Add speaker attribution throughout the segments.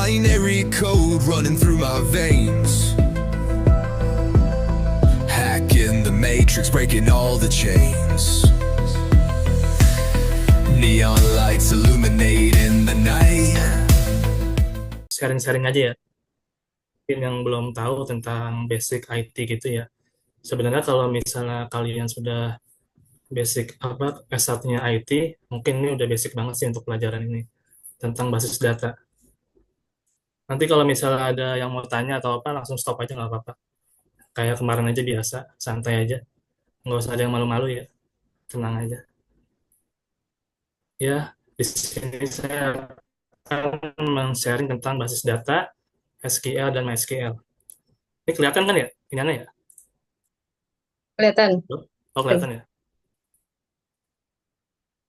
Speaker 1: binary code running through my veins. Hacking the matrix, breaking all the chains. Neon lights illuminate in the night.
Speaker 2: Sharing-sharing aja ya. Mungkin yang belum tahu tentang basic IT gitu ya. Sebenarnya kalau misalnya kalian sudah basic apa S1-nya IT, mungkin ini udah basic banget sih untuk pelajaran ini tentang basis data. Nanti kalau misalnya ada yang mau tanya atau apa, langsung stop aja nggak apa-apa. Kayak kemarin aja biasa, santai aja. Nggak usah ada yang malu-malu ya, tenang aja. Ya, di sini saya akan men-sharing tentang basis data, SQL, dan MySQL. Ini kelihatan kan ya? Ini aneh ya?
Speaker 3: Kelihatan.
Speaker 2: Oh, kelihatan ya?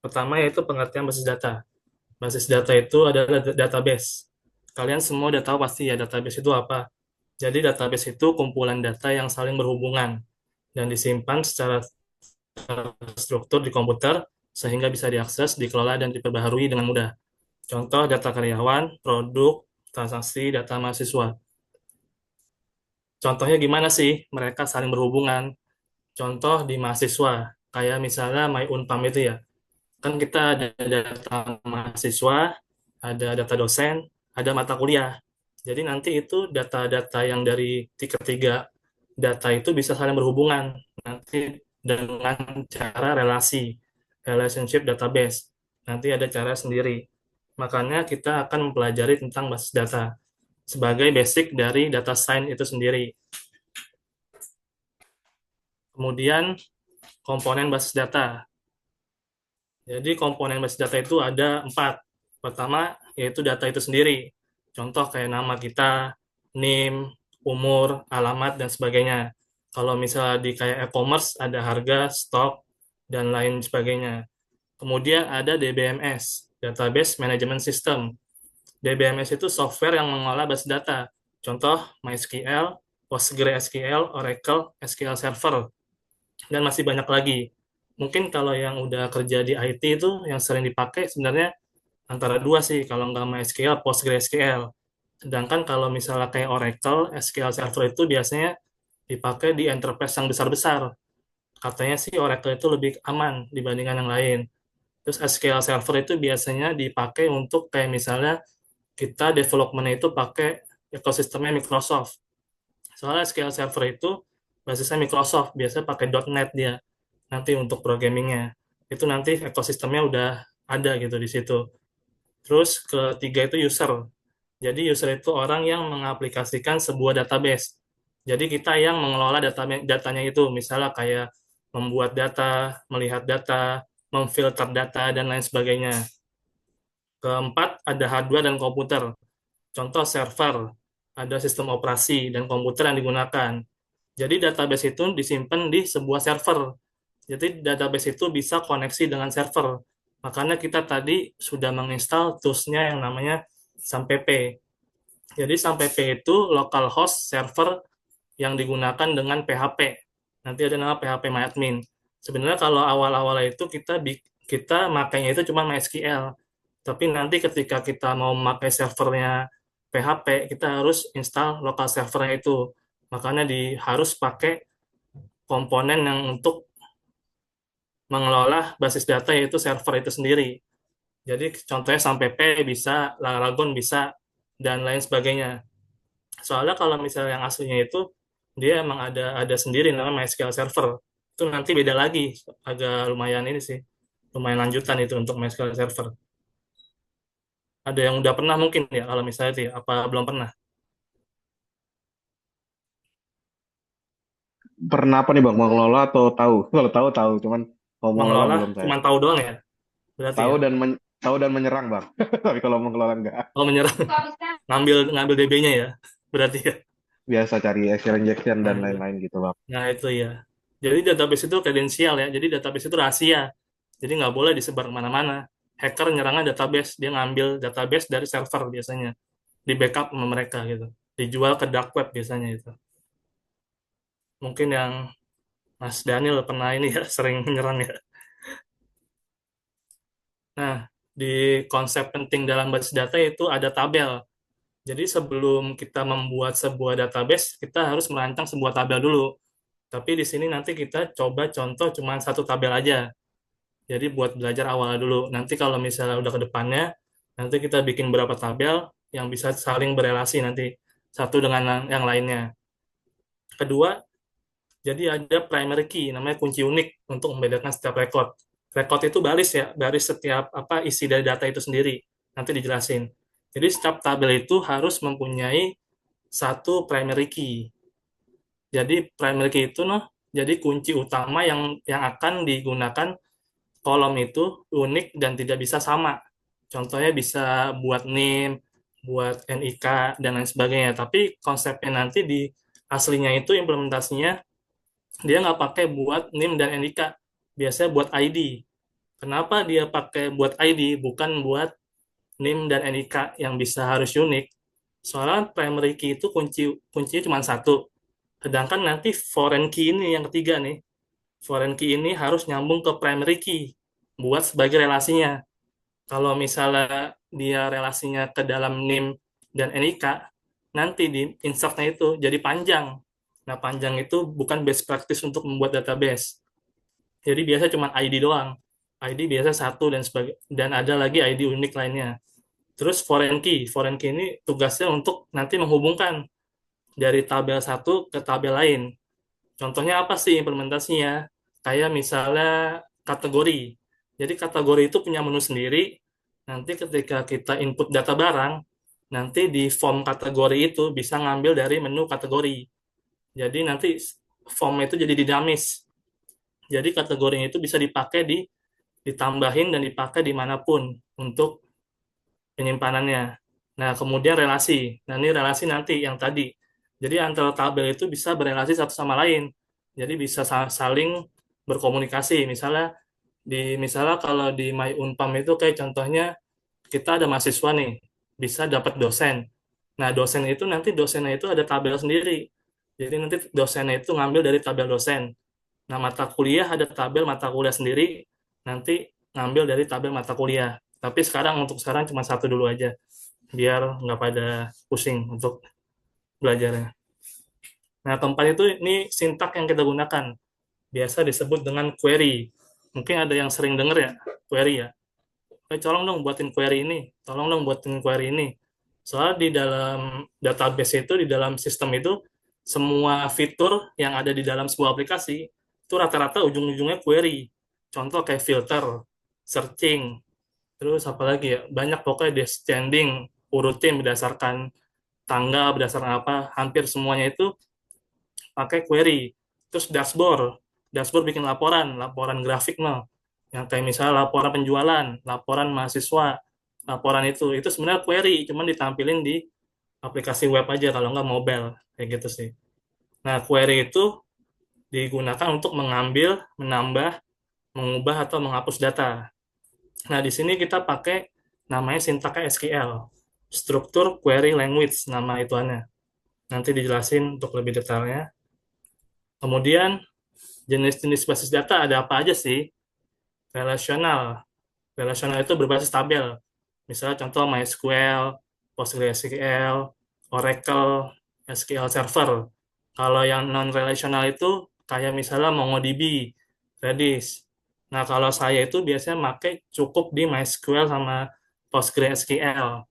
Speaker 2: Pertama yaitu pengertian basis data. Basis data itu adalah database. Kalian semua udah tahu pasti ya database itu apa. Jadi database itu kumpulan data yang saling berhubungan dan disimpan secara terstruktur di komputer sehingga bisa diakses, dikelola, dan diperbaharui dengan mudah. Contoh data karyawan, produk, transaksi, data mahasiswa. Contohnya gimana sih mereka saling berhubungan? Contoh di mahasiswa, kayak misalnya My Unpam itu ya. Kan kita ada data mahasiswa, ada data dosen, ada mata kuliah. Jadi nanti itu data-data yang dari ketiga data itu bisa saling berhubungan nanti dengan cara relasi, relationship database. Nanti ada cara sendiri. Makanya kita akan mempelajari tentang basis data sebagai basic dari data science itu sendiri. Kemudian komponen basis data. Jadi komponen basis data itu ada 4. Pertama, yaitu data itu sendiri. Contoh kayak nama kita, NIM, umur, alamat, dan sebagainya. Kalau misalnya di kayak e-commerce, ada harga, stok, dan lain sebagainya. Kemudian ada DBMS, Database Management System. DBMS itu software yang mengolah basis data. Contoh MySQL, PostgreSQL, Oracle, SQL Server, dan masih banyak lagi. Mungkin kalau yang udah kerja di IT itu yang sering dipakai sebenarnya antara dua sih, kalau nggak MySQL, PostgreSQL. Sedangkan kalau misalnya kayak Oracle, SQL Server itu biasanya dipakai di enterprise yang besar-besar. Katanya sih Oracle itu lebih aman dibandingkan yang lain. Terus SQL Server itu biasanya dipakai untuk kayak misalnya kita development itu pakai ekosistemnya Microsoft. Soalnya SQL Server itu basisnya Microsoft, biasanya pakai .NET dia nanti untuk programmingnya. Itu nanti ekosistemnya udah ada gitu di situ. Terus ketiga itu user. Jadi user itu orang yang mengaplikasikan sebuah database. Jadi kita yang mengelola datanya itu, misalnya kayak membuat data, melihat data, memfilter data, dan lain sebagainya. Keempat, ada hardware dan komputer. Contoh server, ada sistem operasi, dan komputer yang digunakan. Jadi database itu disimpan di sebuah server. Jadi database itu bisa koneksi dengan server. Makanya kita tadi sudah menginstal tools-nya yang namanya SAMPP. Jadi SAMPP itu local host server yang digunakan dengan PHP. Nanti ada nama PHP Sebenarnya kalau awal-awal itu kita makainya itu cuma MySQL. Tapi nanti ketika kita mau memakai servernya PHP, kita harus install local servernya itu. Makanya harus pakai komponen yang untuk mengelola basis data yaitu server itu sendiri. Jadi contohnya sampai P bisa, Laragon bisa, dan lain sebagainya. Soalnya kalau misalnya yang aslinya itu dia emang ada sendiri namanya MySQL Server. Itu nanti beda lagi, agak lumayan ini sih, lumayan lanjutan itu untuk MySQL Server. Ada yang udah pernah mungkin ya kalau misalnya itu ya, apa belum pernah?
Speaker 4: Pernah apa nih Bang? Mau ngelola atau tahu? Kalau tahu tahu, cuman kalau mau ngelola
Speaker 2: Mengelola
Speaker 4: belum saya.
Speaker 2: cuma tahu doang ya, berarti
Speaker 4: Tahu
Speaker 2: ya.
Speaker 4: tahu dan menyerang Bang. Tapi kalau mau ngelola enggak.
Speaker 2: Kalau menyerah ngambil ngambil DB-nya ya, berarti ya.
Speaker 4: Biasa cari SQL injection dan
Speaker 2: Nah,
Speaker 4: lain-lain gitu Bang.
Speaker 2: nah, itu ya. Jadi database itu kredensial ya. Jadi database itu rahasia. Jadi nggak boleh disebar kemana-mana. Hacker nyerangnya database. Dia ngambil database dari server biasanya. Di backup sama mereka gitu. Dijual ke dark web biasanya itu. Mungkin yang Mas Daniel pernah ini ya, sering menyerang ya. Nah, di konsep penting dalam basis data itu ada tabel. Jadi sebelum kita membuat sebuah database, kita harus merancang sebuah tabel dulu. Tapi di sini nanti kita coba contoh cuma satu tabel aja. Jadi buat belajar awal dulu. Nanti kalau misalnya udah ke depannya, nanti kita bikin berapa tabel yang bisa saling berelasi nanti satu dengan yang lainnya. Kedua, jadi ada primary key, namanya kunci unik untuk membedakan setiap record. Record itu baris ya, baris setiap apa isi dari data itu sendiri. Nanti dijelasin. Jadi setiap tabel itu harus mempunyai satu primary key. Jadi primary key itu jadi kunci utama yang akan digunakan kolom itu unik dan tidak bisa sama. Contohnya bisa buat NIM, buat NIK, dan lain sebagainya. Tapi konsepnya nanti di aslinya itu implementasinya dia nggak pakai buat NIM dan NIK. Biasanya buat ID. Kenapa dia pakai buat ID, bukan buat NIM dan NIK yang bisa harus unik? Soalnya primary key itu kuncinya cuma satu. Sedangkan nanti foreign key ini yang ketiga nih. Foreign key ini harus nyambung ke primary key buat sebagai relasinya. Kalau misalnya dia relasinya ke dalam NIM dan NIK, nanti di insertnya itu jadi panjang. Nah, panjang itu bukan best practice untuk membuat database. Jadi biasa cuma ID doang. ID biasa satu dan ada lagi ID unik lainnya. Terus foreign key ini tugasnya untuk nanti menghubungkan dari tabel satu ke tabel lain. Contohnya apa sih implementasinya? Kayak misalnya kategori. Jadi kategori itu punya menu sendiri. Nanti ketika kita input data barang, nanti di form kategori itu bisa ngambil dari menu kategori. Jadi nanti form itu jadi dinamis. Jadi kategorinya itu bisa ditambahin dan dipakai dimanapun untuk penyimpanannya. Nah, kemudian relasi. Nah, ini relasi nanti yang tadi. Jadi antara tabel itu bisa berelasi satu sama lain. Jadi bisa saling berkomunikasi. Misalnya kalau di My Unpam itu kayak contohnya kita ada mahasiswa nih, bisa dapat dosen. Nah, dosen itu nanti dosennya itu ada tabel sendiri. Jadi nanti dosennya itu ngambil dari tabel dosen. Nah, mata kuliah ada tabel mata kuliah sendiri, nanti ngambil dari tabel mata kuliah. Tapi untuk sekarang cuma satu dulu aja, biar nggak pada pusing untuk belajarnya. Nah, keempat itu ini sintak yang kita gunakan. Biasa disebut dengan query. Mungkin ada yang sering dengar ya, query ya. Tolong dong buatin query ini, tolong dong buatin query ini. Soalnya di dalam database itu, di dalam sistem itu, semua fitur yang ada di dalam sebuah aplikasi, itu rata-rata ujung-ujungnya query. Contoh kayak filter, searching, terus apa lagi ya, banyak pokoknya descending, urutin berdasarkan tanggal, berdasarkan apa, hampir semuanya itu pakai query. Terus dashboard bikin laporan grafik yang kayak misalnya laporan penjualan, laporan mahasiswa, laporan itu sebenarnya query, cuman ditampilin di aplikasi web aja kalau nggak mobile, kayak gitu sih. Nah, query itu digunakan untuk mengambil, menambah, mengubah atau menghapus data. Nah, di sini kita pakai namanya sintaknya SQL, Structure Query Language, nama ituannya. Nanti dijelasin untuk lebih detailnya. Kemudian, jenis-jenis basis data ada apa aja sih? Relasional. Relasional itu berbasis tabel. Misalnya contoh MySQL, PostgreSQL, Oracle, SQL Server. Kalau yang non-relasional itu kayak misalnya MongoDB, Redis. Nah, kalau saya itu biasanya pakai cukup di MySQL sama PostgreSQL.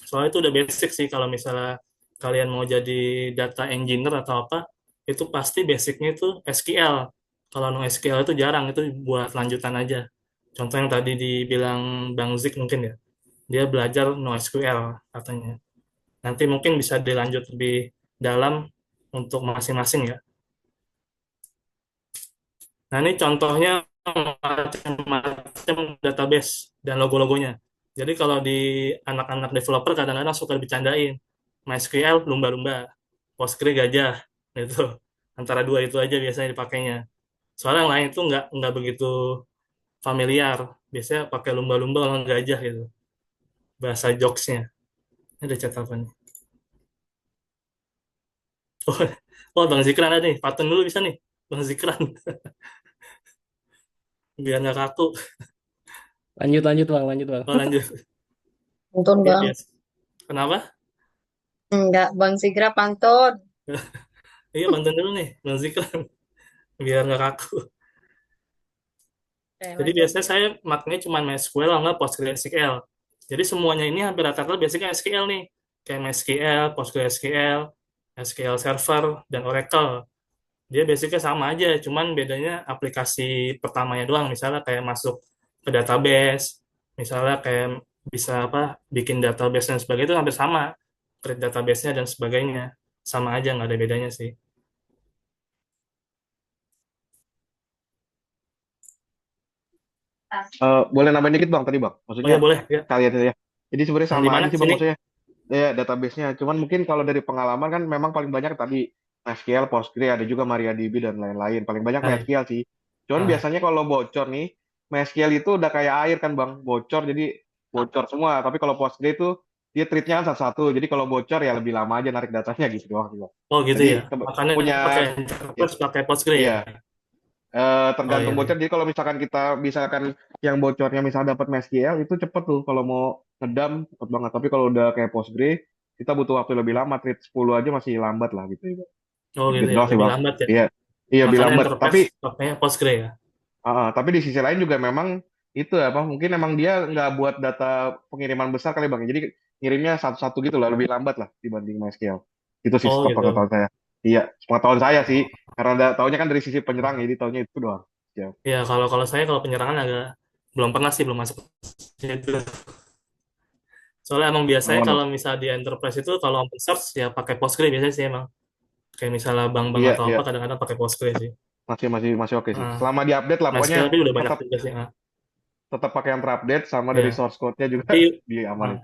Speaker 2: Soalnya itu udah basic sih kalau misalnya kalian mau jadi data engineer atau apa, itu pasti basicnya itu SQL. Kalau no SQL itu jarang, itu buat lanjutan aja. Contoh yang tadi dibilang Bang Zik mungkin ya, dia belajar NoSQL katanya. Nanti mungkin bisa dilanjut lebih dalam untuk masing-masing ya. Nah, ini contohnya macam-macam database dan logo-logonya. Jadi kalau di anak-anak developer kadang-kadang suka dibercandain. MySQL lumba-lumba, Postgre gajah, gitu. Antara dua itu aja biasanya dipakainya. Soalnya yang lain itu nggak begitu familiar. Biasanya pakai lumba-lumba kalau gajah gitu. Bahasa jokesnya. Ini ada catatannya. Oh, oh, Bang Zikran ada nih. Paten dulu bisa nih. Bang Zikran. Biar nggak kaku.
Speaker 3: Lanjut lanjut bang, lanjut bang.
Speaker 2: Oh, lanjut.
Speaker 5: Nonton
Speaker 2: Ya,
Speaker 5: Bang.
Speaker 2: biasa. Kenapa?
Speaker 3: Enggak, Bang Sigra pantun.
Speaker 2: Iya, bantuin dulu nih, Bang Zikran, biar nggak kaku.
Speaker 3: Oke,
Speaker 2: Jadi
Speaker 3: lanjut.
Speaker 2: biasanya saya makanya cuma MySQL atau nggak PostgreSQL. Jadi semuanya ini hampir rata-rata basicnya SQL nih. Kayak MySQL, PostgreSQL, SQL Server, dan Oracle. Dia basicnya sama aja, cuman bedanya aplikasi pertamanya doang. Misalnya kayak masuk ke database, misalnya kayak bisa apa bikin database dan sebagainya itu hampir sama. Create database-nya dan sebagainya. Sama aja, nggak ada bedanya sih.
Speaker 4: Boleh nambahin dikit bang tadi bang.
Speaker 2: Oh
Speaker 4: Maksudnya
Speaker 2: ya boleh, ya.
Speaker 4: kalian ya. Jadi sebenarnya
Speaker 2: Yang di
Speaker 4: sama
Speaker 2: mana
Speaker 4: aja sih bang
Speaker 2: sini?
Speaker 4: maksudnya. Ya database-nya. Cuman mungkin kalau dari pengalaman kan memang paling banyak tadi MySQL, Postgre, ada juga MariaDB dan lain-lain. Paling banyak
Speaker 2: Nah,
Speaker 4: MySQL sih. Cuman
Speaker 2: ah.
Speaker 4: biasanya kalau bocor nih, MySQL itu udah kayak air kan bang, bocor jadi bocor semua. Tapi kalau Postgre itu dia treatnya kan satu-satu. Jadi kalau bocor ya lebih lama aja narik datanya gitu doang sih bang.
Speaker 2: Oh gitu
Speaker 4: Jadi
Speaker 2: ya. Makanya
Speaker 4: punya
Speaker 2: pakai
Speaker 4: ya,
Speaker 2: Enterprise, pakai Postgre ya.
Speaker 4: iya.
Speaker 2: Oh
Speaker 4: Tergantung
Speaker 2: iya,
Speaker 4: bocor.
Speaker 2: iya.
Speaker 4: Jadi kalau misalkan kita misalkan yang bocornya misalnya dapat MySQL itu cepet tuh kalau mau ngedam cepet banget. Tapi kalau udah kayak Postgre kita butuh waktu lebih lama. Treat 10 aja masih lambat lah gitu.
Speaker 2: Oh gitu
Speaker 4: Gitu
Speaker 2: ya.
Speaker 4: doang sih
Speaker 2: Lebih
Speaker 4: bang.
Speaker 2: lambat ya.
Speaker 4: Iya, iya lebih
Speaker 2: Makanya
Speaker 4: lambat. Tapi
Speaker 2: Enterprise pakainya Postgre ya.
Speaker 4: tapi di sisi lain juga memang itu apa? Mungkin emang dia nggak buat data pengiriman besar kali bang. Jadi ngirimnya satu-satu gitu lah, lebih lambat lah dibanding MySQL. Itu sih
Speaker 2: Oh gitu.
Speaker 4: sepengetahuan saya. Iya, sepengetahuan saya sih.
Speaker 2: Oh.
Speaker 4: Karena taunya kan dari sisi penyerang, jadi taunya itu doang. Ya.
Speaker 2: Ya kalau kalau saya kalau penyerangan agak belum pernah sih belum masuk ke situ. Soalnya emang biasanya
Speaker 4: Aman bang.
Speaker 2: kalau misal di Enterprise itu kalau open source ya pakai Postgre biasanya sih emang. Kayak misalnya bank-bank
Speaker 4: Iya,
Speaker 2: atau
Speaker 4: iya.
Speaker 2: apa kadang-kadang pakai Postgre sih.
Speaker 4: Masih masih masih oke sih.
Speaker 2: Nah,
Speaker 4: Selama diupdate lah, pokoknya
Speaker 2: MySQL tapi udah banyak
Speaker 4: tetap
Speaker 2: juga sih. Nah,
Speaker 4: tetap pakai yang terupdate sama dari
Speaker 2: ya.
Speaker 4: source code-nya juga
Speaker 2: Tapi
Speaker 4: diamanin.
Speaker 2: nah,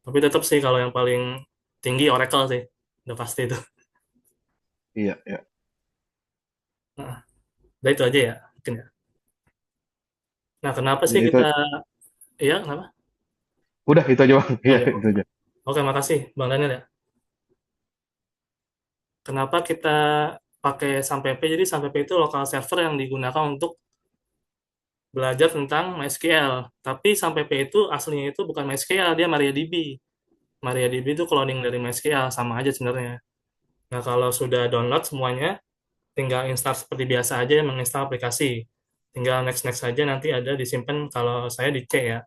Speaker 2: tapi tetap sih kalau yang paling tinggi Oracle sih. Udah pasti itu.
Speaker 4: Iya, iya.
Speaker 2: Nah, udah itu aja ya. Mungkin ya. Nah, kenapa sih
Speaker 4: Jadi itu
Speaker 2: kita iya kenapa?
Speaker 4: udah itu aja bang.
Speaker 2: Oh
Speaker 4: Iya,
Speaker 2: ya.
Speaker 4: itu aja.
Speaker 2: Oke, makasih Bang Daniel ya. Kenapa kita pakai SAMPP? Jadi SAMPP itu lokal server yang digunakan untuk belajar tentang MySQL. Tapi SAMPP itu aslinya itu bukan MySQL, dia MariaDB. MariaDB itu cloning dari MySQL, sama aja sebenarnya. Nah, kalau sudah download semuanya, tinggal install seperti biasa aja, menginstal aplikasi. Tinggal next-next saja, nanti ada disimpan kalau saya di C ya.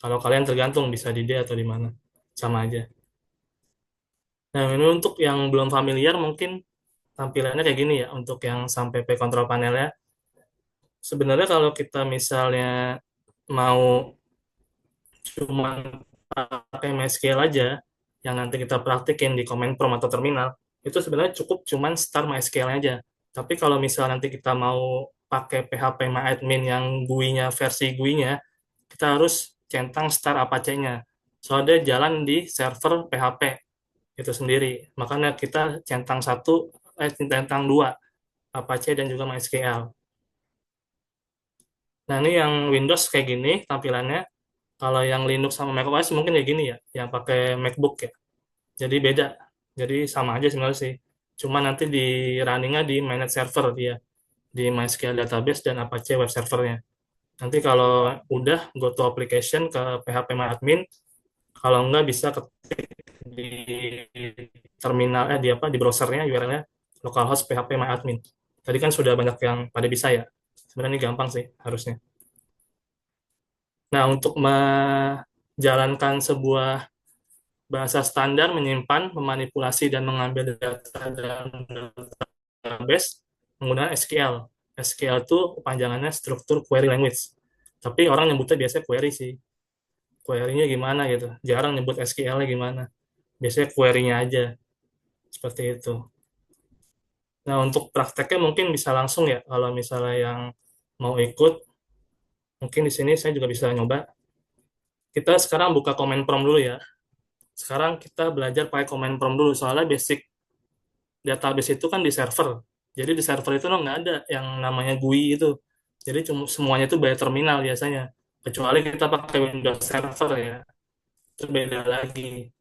Speaker 2: Kalau kalian tergantung bisa di D atau di mana. Sama aja. Nah, ini untuk yang belum familiar mungkin tampilannya kayak gini ya untuk yang sampai P control panelnya. Sebenarnya kalau kita misalnya mau cuma pakai MySQL aja yang nanti kita praktikin di command prompt atau terminal, itu sebenarnya cukup cuman start MySQL aja. Tapi kalau misal nanti kita mau pakai PHP MyAdmin yang GUI-nya versi GUI-nya, kita harus centang start Apache-nya. Soalnya dia jalan di server PHP itu sendiri. Makanya kita centang centang dua Apache dan juga MySQL. Nah, ini yang Windows kayak gini tampilannya. Kalau yang Linux sama macOS mungkin kayak gini ya, yang pakai MacBook ya. Jadi beda. Jadi sama aja sebenarnya sih. Cuma nanti di runningnya di manage server dia, di MySQL database dan Apache web servernya. Nanti kalau udah go to application ke php-admin, kalau enggak bisa ke di terminal di apa di browsernya URL-nya localhost php-admin. Tadi kan sudah banyak yang pada bisa ya. Sebenarnya ini gampang sih harusnya. Nah, untuk menjalankan sebuah bahasa standar menyimpan, memanipulasi, dan mengambil data dalam database menggunakan SQL. SQL itu panjangannya struktur query language. Tapi orang nyebutnya biasanya query sih. Query-nya gimana gitu. Jarang nyebut SQL-nya gimana. Biasanya query-nya aja. Seperti itu. Nah, untuk prakteknya mungkin bisa langsung ya. Kalau misalnya yang mau ikut, mungkin di sini saya juga bisa nyoba. Kita sekarang buka command prompt dulu ya. Sekarang kita belajar pakai command prompt dulu. Soalnya basic database itu kan di server. Jadi di server itu nggak ada yang namanya GUI itu. Jadi cuma semuanya itu by terminal biasanya. Kecuali kita pakai Windows Server ya, itu beda lagi.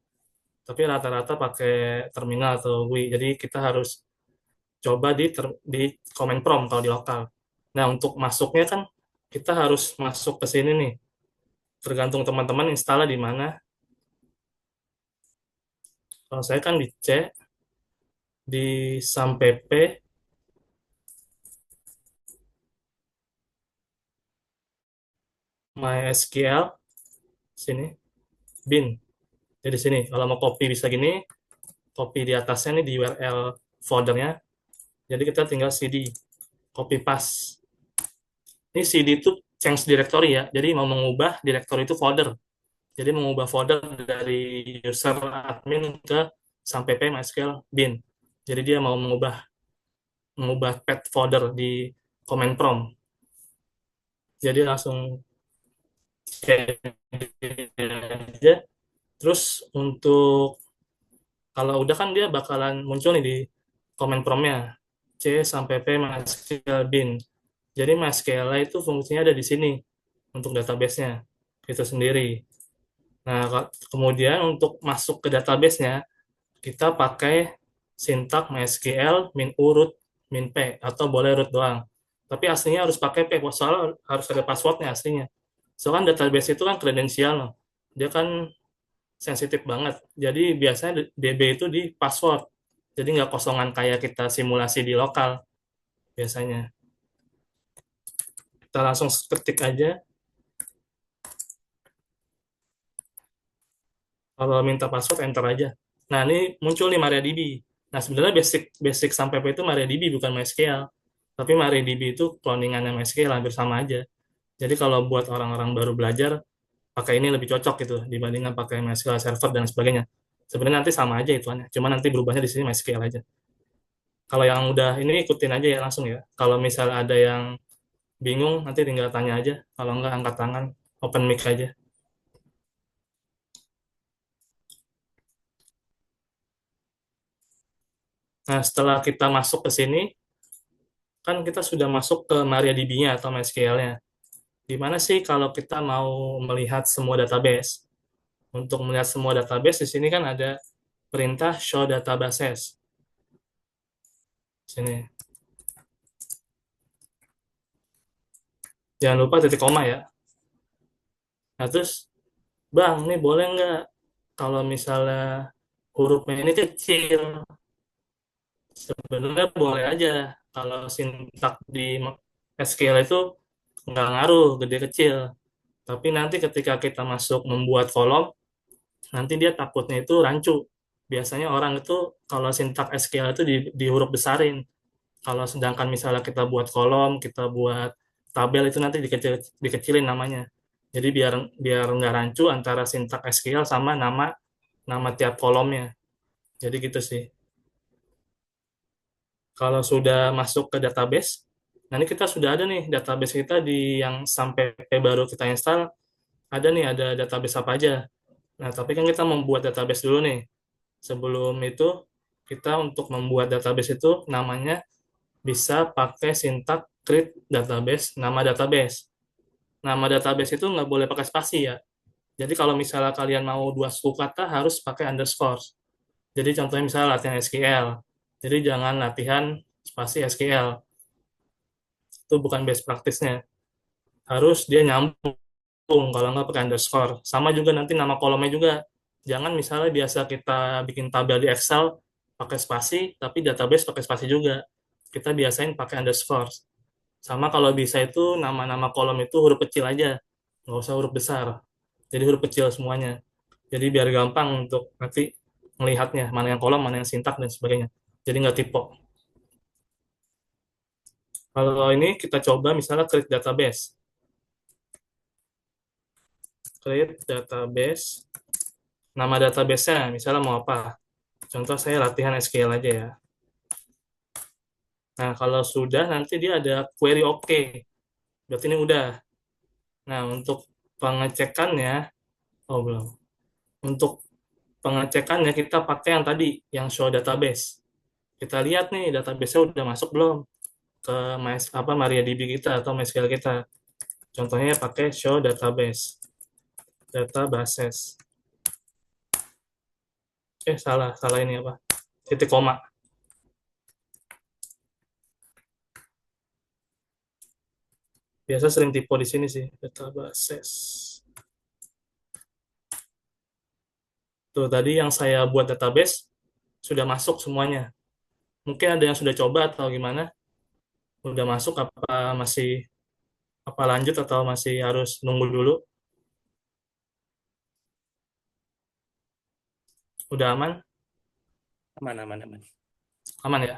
Speaker 2: Tapi rata-rata pakai terminal atau GUI. Jadi kita harus coba di command prompt kalau di lokal. Nah, untuk masuknya kan kita harus masuk ke sini nih. Tergantung teman-teman installnya di mana. Kalau saya kan di C, di sampai P, MySQL, sini, bin. Jadi sini, kalau mau copy bisa gini, copy di atasnya nih di URL foldernya. Jadi kita tinggal cd, copy paste. Ini cd itu change directory ya. Jadi mau mengubah directory itu folder. Jadi mengubah folder dari user admin ke sampai p MySQL bin. Jadi dia mau mengubah path folder di command prompt. Jadi langsung cd aja. Terus untuk kalau udah kan dia bakalan muncul nih di command prompt-nya C sampai P MySQL bin. Jadi MySQL itu fungsinya ada di sini untuk database-nya itu sendiri. Nah, kemudian untuk masuk ke database-nya kita pakai sintak MySQL min u root min p atau boleh root doang. Tapi aslinya harus pakai p, soalnya harus ada passwordnya aslinya. Soalnya database itu kan kredensial loh. Dia kan sensitif banget. Jadi biasanya DB itu di password. Jadi nggak kosongan kayak kita simulasi di lokal biasanya. Kita langsung ketik aja. Kalau minta password enter aja. Nah ini muncul nih MariaDB. Nah sebenarnya basic basic sampai itu MariaDB bukan MySQL. Tapi MariaDB itu cloningan MySQL hampir sama aja. Jadi kalau buat orang-orang baru belajar pakai ini lebih cocok gitu dibandingkan pakai MySQL Server dan sebagainya. Sebenarnya nanti sama aja itu, cuma nanti berubahnya di sini MySQL aja. Kalau yang udah ini ikutin aja ya langsung ya. Kalau misal ada yang bingung nanti tinggal tanya aja. Kalau enggak angkat tangan, open mic aja. Nah, setelah kita masuk ke sini, kan kita sudah masuk ke MariaDB-nya atau MySQL-nya. Gimana sih kalau kita mau melihat semua database? Untuk melihat semua database di sini kan ada perintah show databases. Sini. Jangan lupa titik koma ya. Nah, terus, Bang, ini boleh nggak kalau misalnya hurufnya ini kecil? Sebenarnya boleh aja. Kalau sintak di SQL itu nggak ngaruh gede kecil. Tapi nanti ketika kita masuk membuat kolom, nanti dia takutnya itu rancu. Biasanya orang itu kalau sintak SQL itu di huruf besarin. Kalau sedangkan misalnya kita buat kolom, kita buat tabel itu nanti dikecilin namanya. Jadi biar biar nggak rancu antara sintak SQL sama nama nama tiap kolomnya. Jadi gitu sih. Kalau sudah masuk ke database, nanti kita sudah ada nih database kita di yang sampai baru kita install, ada nih ada database apa aja. Nah, tapi kan kita membuat database dulu nih. Sebelum itu, kita untuk membuat database itu namanya bisa pakai sintak create database, nama database. Nama database itu nggak boleh pakai spasi ya. Jadi kalau misalnya kalian mau dua suku kata harus pakai underscore. Jadi contohnya misalnya latihan SQL. Jadi jangan latihan spasi SQL. Itu bukan best practice-nya. Harus dia nyambung kalau nggak pakai underscore. Sama juga nanti nama kolomnya juga. Jangan misalnya biasa kita bikin tabel di Excel pakai spasi, tapi database pakai spasi juga. Kita biasain pakai underscore. Sama kalau bisa itu nama-nama kolom itu huruf kecil aja, nggak usah huruf besar. Jadi huruf kecil semuanya. Jadi biar gampang untuk nanti melihatnya, mana yang kolom, mana yang sintak, dan sebagainya. Jadi nggak typo. Kalau ini kita coba misalnya create database. Create database. Nama database-nya misalnya mau apa? Contoh saya latihan SQL aja ya. Nah, kalau sudah nanti dia ada query OK. Berarti ini udah. Nah, untuk pengecekannya, oh belum. Untuk pengecekannya kita pakai yang tadi, yang show database. Kita lihat nih database-nya udah masuk belum ke MariaDB kita atau MySQL kita. Contohnya pakai show databases. Salah, salah ini apa? Titik koma. Biasa sering typo di sini sih, databases. Tuh, tadi yang saya buat database sudah masuk semuanya. Mungkin ada yang sudah coba atau gimana? Udah masuk apa masih apa lanjut atau masih harus nunggu dulu? Udah aman?
Speaker 5: Aman, aman, aman.
Speaker 2: Aman ya?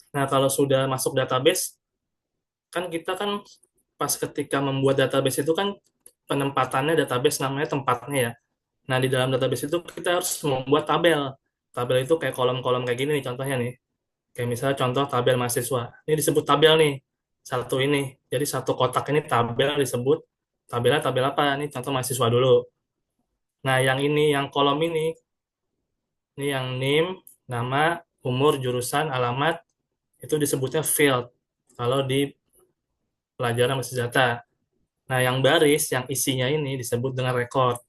Speaker 2: Nah, kalau sudah masuk database, kan kita kan pas ketika membuat database itu kan penempatannya database namanya tempatnya ya. Nah, di dalam database itu kita harus membuat tabel. Tabel itu kayak kolom-kolom kayak gini nih contohnya nih. Kayak misalnya contoh tabel mahasiswa. Ini disebut tabel nih. Satu ini. Jadi satu kotak ini tabel disebut tabelnya tabel apa? Ini contoh mahasiswa dulu. Nah, yang ini, yang kolom ini yang name, nama, umur, jurusan, alamat, itu disebutnya field. Kalau di pelajaran basis data. Nah, yang baris, yang isinya ini disebut dengan record.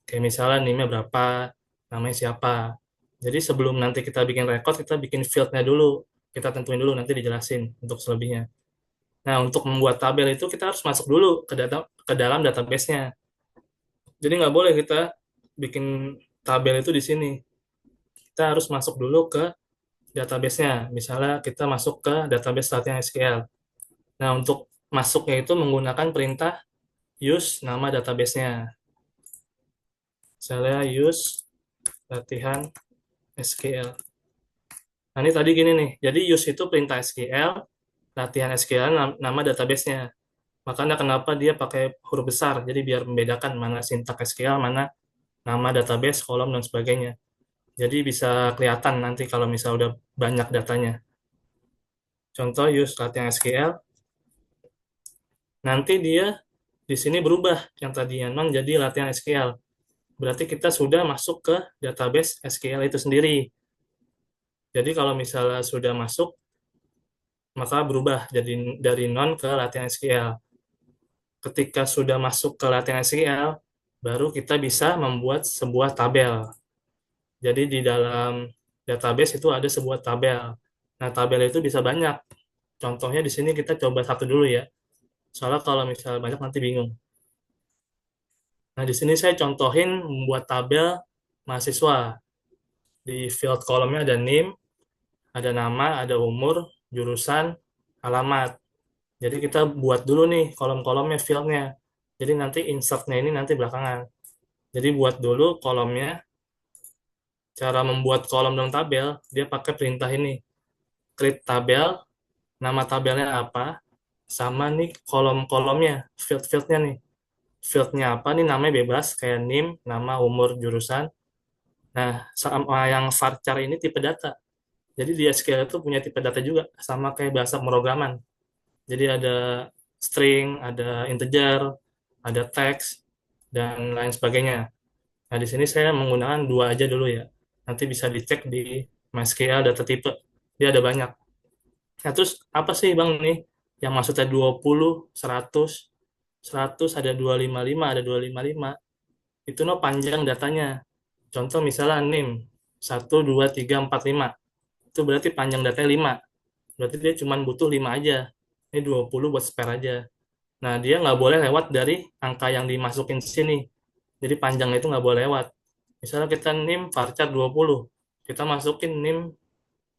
Speaker 2: Kayak misalnya name-nya berapa, namanya siapa. Jadi sebelum nanti kita bikin record, kita bikin field-nya dulu. Kita tentuin dulu, nanti dijelasin untuk selebihnya. Nah, untuk membuat tabel itu kita harus masuk dulu ke dalam database-nya. Jadi nggak boleh kita bikin tabel itu di sini. Kita harus masuk dulu ke database-nya. Misalnya kita masuk ke database latihan SQL. Nah, untuk masuknya itu menggunakan perintah use nama database-nya. Misalnya use latihan SQL. Nah, ini tadi gini nih. Jadi use itu perintah SQL, latihan SQL nama database-nya. Makanya kenapa dia pakai huruf besar. Jadi biar membedakan mana sintak SQL, mana nama database, kolom, dan sebagainya. Jadi bisa kelihatan nanti kalau misal udah banyak datanya. Contoh use latihan SQL, nanti dia di sini berubah yang tadinya non jadi latihan SQL. Berarti kita sudah masuk ke database SQL itu sendiri. Jadi kalau misalnya sudah masuk, maka berubah jadi dari non ke latihan SQL. Ketika sudah masuk ke latihan SQL, baru kita bisa membuat sebuah tabel. Jadi di dalam database itu ada sebuah tabel. Nah, tabel itu bisa banyak. Contohnya di sini kita coba satu dulu ya. Soalnya kalau misalnya banyak nanti bingung. Nah, di sini saya contohin membuat tabel mahasiswa. Di field kolomnya ada name, ada nama, ada umur, jurusan, alamat. Jadi kita buat dulu nih kolom-kolomnya, fieldnya. Jadi nanti insertnya ini nanti belakangan. Jadi buat dulu kolomnya. Cara membuat kolom dalam tabel, dia pakai perintah ini. Create tabel, nama tabelnya apa, sama nih kolom-kolomnya, field-fieldnya nih. Fieldnya apa nih namanya bebas, kayak name, nama, umur, jurusan. Nah, sama yang varchar ini tipe data. Jadi di SQL itu punya tipe data juga, sama kayak bahasa pemrograman. Jadi ada string, ada integer, ada teks, dan lain sebagainya. Nah, di sini saya menggunakan dua aja dulu ya. Nanti bisa dicek di MySQL data type. Dia ada banyak. Nah, terus apa sih Bang nih yang maksudnya 20, 100, 100 ada 255, ada 255. Itu no panjang datanya. Contoh misalnya name 1, 2, 3, 4, 5. Itu berarti panjang datanya 5. Berarti dia cuma butuh 5 aja. Ini 20 buat spare aja. Nah, dia nggak boleh lewat dari angka yang dimasukin sini. Jadi panjangnya itu nggak boleh lewat. Misalnya kita NIM varchar 20, kita masukin NIM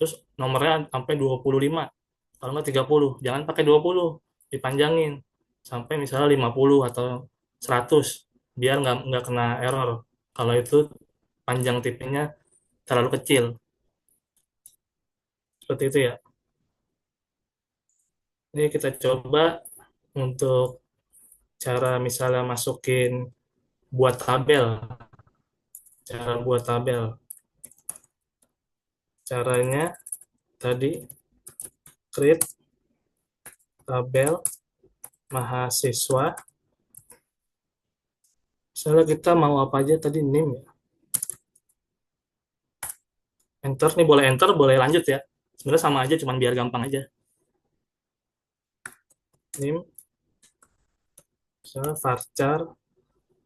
Speaker 2: terus nomornya sampai 25, kalau nggak 30. Jangan pakai 20, dipanjangin sampai misalnya 50 atau 100, biar nggak kena error. Kalau itu panjang tipenya terlalu kecil. Seperti itu ya. Ini kita coba untuk cara misalnya masukin buat tabel. Cara buat tabel. Caranya tadi create tabel mahasiswa. Misalnya kita mau apa aja tadi name ya. Enter nih boleh enter, boleh lanjut ya. Sebenarnya sama aja, cuman biar gampang aja. Name, misalnya varchar,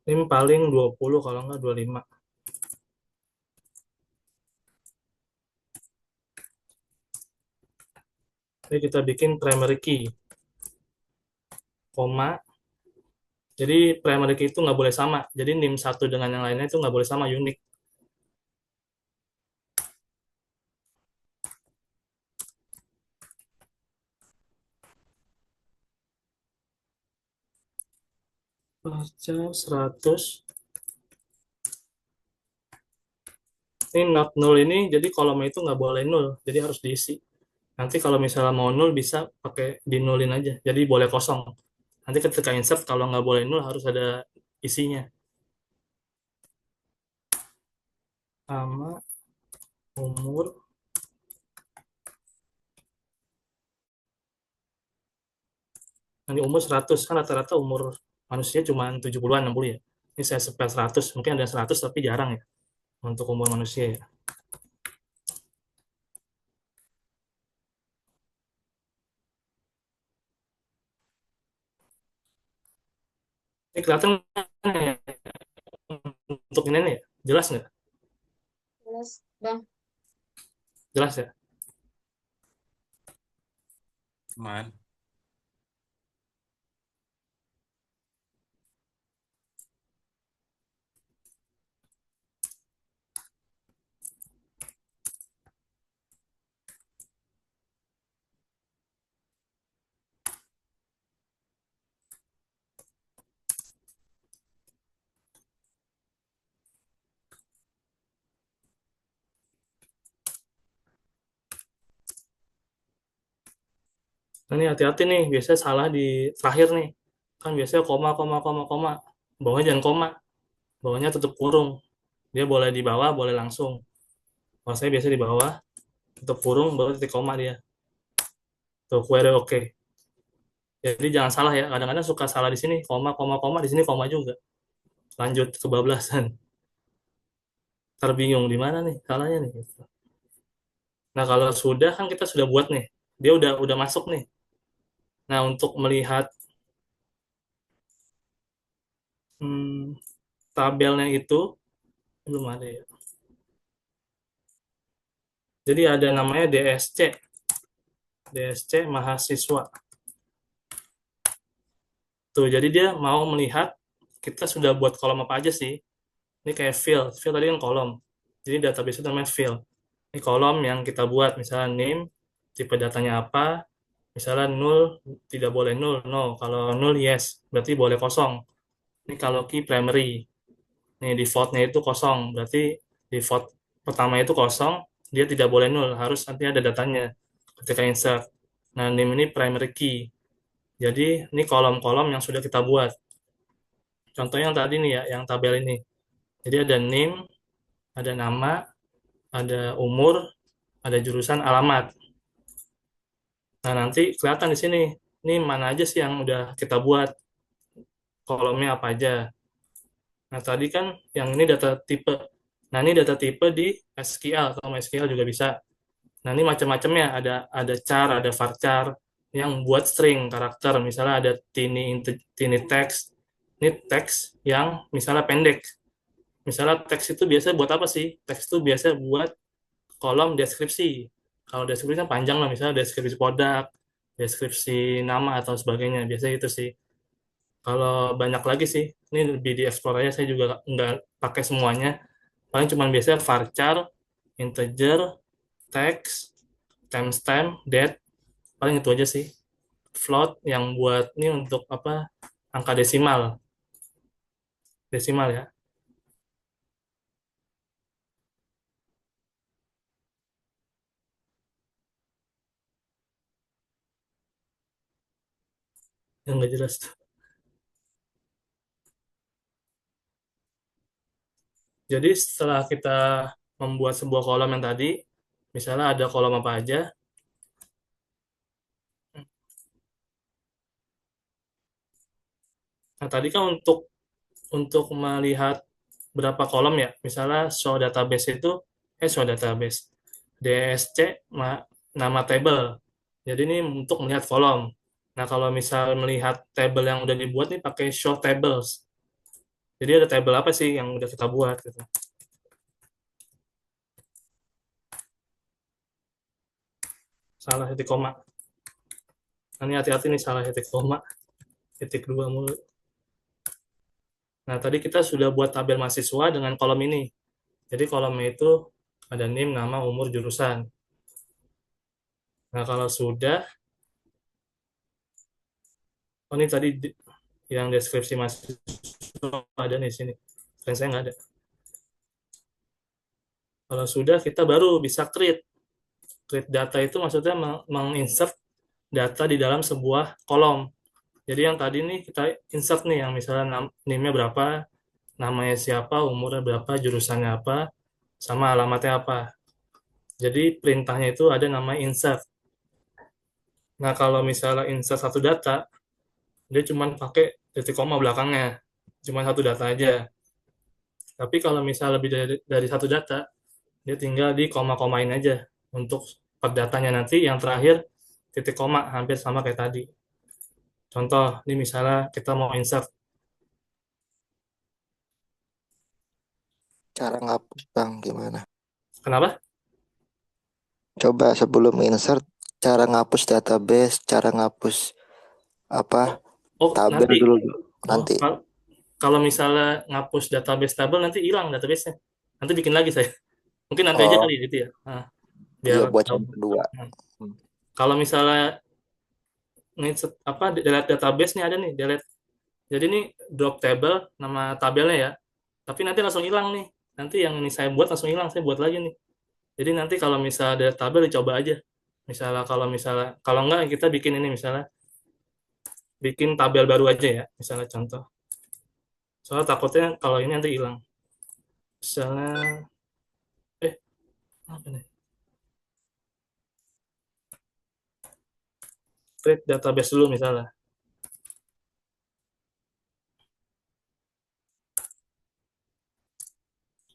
Speaker 2: name paling 20 kalau nggak 25. Jadi kita bikin primary key, koma. Jadi primary key itu nggak boleh sama. Jadi NIM satu dengan yang lainnya itu nggak boleh sama, unik. Baca 100. Ini not null ini, jadi kolomnya itu nggak boleh null, jadi harus diisi. Nanti kalau misalnya mau null bisa pakai di nullin aja, jadi boleh kosong. Nanti ketika insert kalau nggak boleh null harus ada isinya. Sama umur. Nanti umur 100, kan rata-rata umur manusia cuma 70-an, 60 ya. Ini saya spell 100, mungkin ada 100 tapi jarang ya untuk umur manusia ya. Ini kelihatan nggak ya? Untuk ini nih ya? Jelas nggak?
Speaker 3: Jelas, Bang.
Speaker 2: Jelas ya?
Speaker 5: Aman.
Speaker 2: Nah, ini hati-hati nih, biasanya salah di terakhir nih. Kan biasanya koma, koma, koma, koma. Bawahnya jangan koma, bawahnya tutup kurung. Dia boleh di bawah, boleh langsung. Kalau saya biasa di bawah, tutup kurung, baru titik koma dia. Tuh, query oke. Jadi jangan salah ya, kadang-kadang suka salah di sini, koma, koma, koma, di sini koma juga. Lanjut kebablasan. Terbingung di mana nih salahnya nih. Nah, kalau sudah kan kita sudah buat nih. Dia udah masuk nih. Nah, untuk melihat hmm, tabelnya itu belum ada ya. Jadi ada namanya DSC. DSC mahasiswa. Tuh, jadi dia mau melihat kita sudah buat kolom apa aja sih. Ini kayak field. Field tadi kan kolom. Jadi database itu namanya field. Ini kolom yang kita buat, misalnya name, tipe datanya apa, misalnya null, tidak boleh null, no. Kalau null, yes, berarti boleh kosong. Ini kalau key primary. Nih defaultnya itu kosong, berarti default pertama itu kosong, dia tidak boleh null, harus nanti ada datanya ketika insert. Nah, name ini primary key. Jadi ini kolom-kolom yang sudah kita buat. Contohnya yang tadi nih ya, yang tabel ini. Jadi ada name, ada nama, ada umur, ada jurusan, alamat. Nah, nanti kelihatan di sini. Ini mana aja sih yang udah kita buat, kolomnya apa aja. Nah, tadi kan yang ini data tipe. Nah, ini data tipe di SQL, atau SQL juga bisa. Nah, ini macam-macamnya. Ada char, ada varchar, yang buat string karakter. Misalnya ada tiny text. Ini teks yang misalnya pendek. Misalnya teks itu biasa buat apa sih? Teks itu biasa buat kolom deskripsi. Kalau deskripsi kan panjang lah, misalnya deskripsi produk, deskripsi nama atau sebagainya. Biasanya itu sih. Kalau banyak lagi sih, ini lebih di explore aja. Saya juga nggak pakai semuanya. Paling cuma biasanya varchar, integer, text, timestamp, date. Paling itu aja sih. Float yang buat ini untuk apa? Angka desimal. Desimal ya. Yang nggak jelas tuh. Jadi setelah kita membuat sebuah kolom yang tadi, misalnya ada kolom apa aja. Nah, tadi kan untuk melihat berapa kolom ya. Misalnya show database. DSC nama table. Jadi ini untuk melihat kolom. Nah, kalau misal melihat table yang udah dibuat nih pakai show tables. Jadi ada table apa sih yang udah kita buat gitu. Salah titik koma. Nah, ini hati-hati nih salah titik koma, titik dua mulu. Nah, tadi kita sudah buat tabel mahasiswa dengan kolom ini. Jadi kolomnya itu ada NIM, nama, umur, jurusan. Nah, kalau sudah, oh ini tadi yang deskripsi mahasiswa ada nih di sini. Keren saya nggak ada. Kalau sudah, kita baru bisa create. Create data itu maksudnya menginsert data di dalam sebuah kolom. Jadi yang tadi nih kita insert nih yang misalnya NIM-nya berapa, namanya siapa, umurnya berapa, jurusannya apa, sama alamatnya apa. Jadi perintahnya itu ada namanya insert. Nah, kalau misalnya insert satu data, dia cuma pakai titik koma belakangnya. Cuma satu data aja. Tapi kalau misalnya lebih dari satu data, dia tinggal di koma-komain aja untuk per datanya nanti yang terakhir titik koma hampir sama kayak tadi. Contoh, ini misalnya kita mau insert.
Speaker 6: Cara ngapus Bang gimana?
Speaker 2: Kenapa?
Speaker 6: Coba sebelum insert cara ngapus database, cara ngapus apa
Speaker 2: Oh,
Speaker 6: tabel
Speaker 2: nanti.
Speaker 6: dulu
Speaker 2: Oh,
Speaker 6: nanti.
Speaker 2: kalau misalnya ngapus database tabel nanti hilang database-nya. Nanti bikin lagi saya. Mungkin nanti aja
Speaker 6: Oh
Speaker 2: kali gitu ya. Nah, biar
Speaker 6: iya buat
Speaker 2: tahu.
Speaker 6: yang kedua.
Speaker 2: Nah,
Speaker 6: Hmm.
Speaker 2: kalau misalnya nih apa delete database nih ada nih delete. Jadi ini drop table nama tabelnya ya. Tapi nanti langsung hilang nih. Nanti yang ini saya buat langsung hilang, saya buat lagi nih. Jadi nanti kalau misalnya ada tabel dicoba aja. Misalnya kalau enggak kita bikin ini misalnya bikin tabel baru aja ya. Misalnya contoh. Soalnya takutnya kalau ini nanti hilang. Misalnya apa nih? Create database dulu misalnya.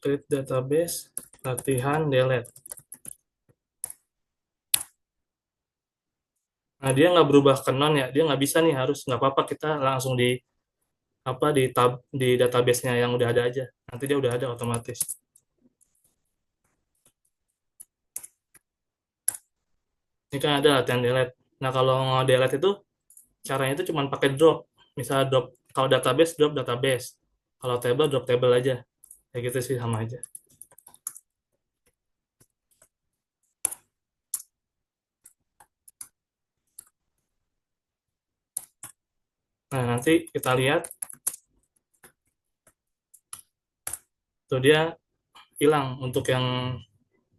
Speaker 2: Create database, latihan, delete. Nah, dia nggak berubah ke non ya. Dia nggak bisa nih, harus nggak apa-apa kita langsung di apa di database-nya yang udah ada aja. Nanti dia udah ada otomatis. Ini kan ada latihan delete. Nah, kalau mau delete itu caranya itu cuma pakai drop. Misalnya drop kalau database drop database. Kalau table drop table aja. Kayak gitu sih sama aja. Nah, nanti kita lihat tuh dia hilang untuk yang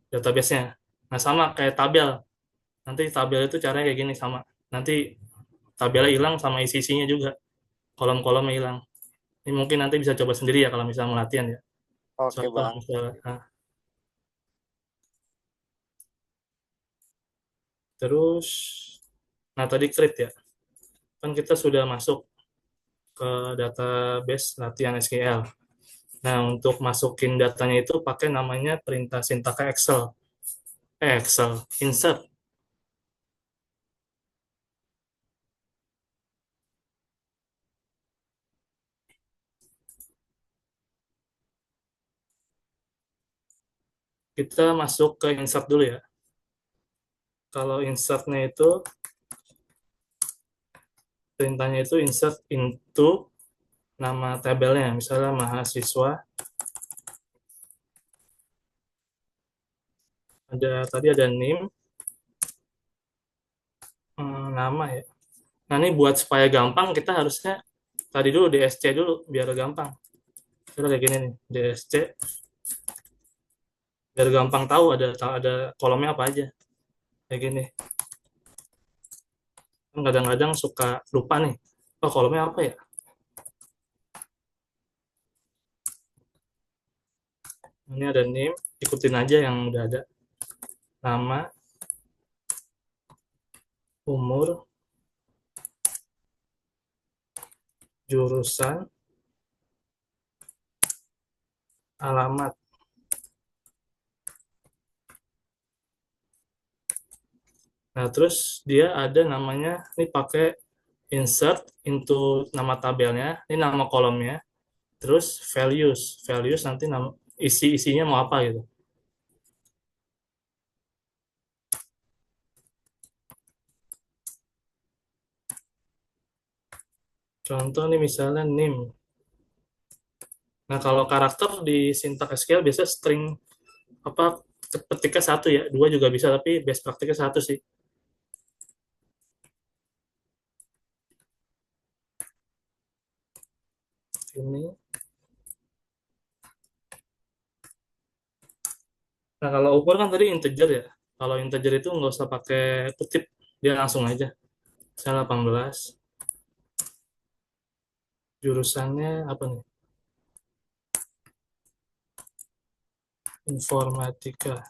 Speaker 2: database-nya. Nah, sama kayak tabel. Nanti tabel itu caranya kayak gini sama. Nanti tabelnya hilang sama isi-isinya juga. Kolom-kolomnya hilang. Ini mungkin nanti bisa coba sendiri ya kalau misalnya mau latihan ya.
Speaker 6: Oke
Speaker 2: Soal kalau
Speaker 6: Bang.
Speaker 2: misalnya, terus, nah tadi create ya. Kan kita sudah masuk ke database latihan SQL. Nah, untuk masukin datanya itu pakai namanya perintah sintaks Excel. Excel, insert. Kita masuk ke insert dulu ya. Kalau insertnya itu, perintahnya itu insert into nama tabelnya. Misalnya mahasiswa, tadi ada name, nama ya. Nah, ini buat supaya gampang, kita harusnya tadi dulu DSC dulu, biar gampang. Kita kayak gini nih, DSC, biar gampang tahu ada kolomnya apa aja. Kayak gini. Kan kadang-kadang suka lupa nih, oh kolomnya apa ya? Ini ada name, ikutin aja yang udah ada. Nama, umur, jurusan, alamat. Nah, terus dia ada namanya, ini pakai insert into nama tabelnya, ini nama kolomnya, terus values nanti nama isinya mau apa gitu. Contoh nih misalnya NIM. Nah, kalau karakter di sintak SQL biasa string apa ketiknya satu ya, dua juga bisa tapi best praktiknya satu sih. Ini. Nah, kalau ukur kan tadi integer ya. Kalau integer itu nggak usah pakai kutip, dia langsung aja. Misalnya 18. Jurusannya apa nih? Informatika.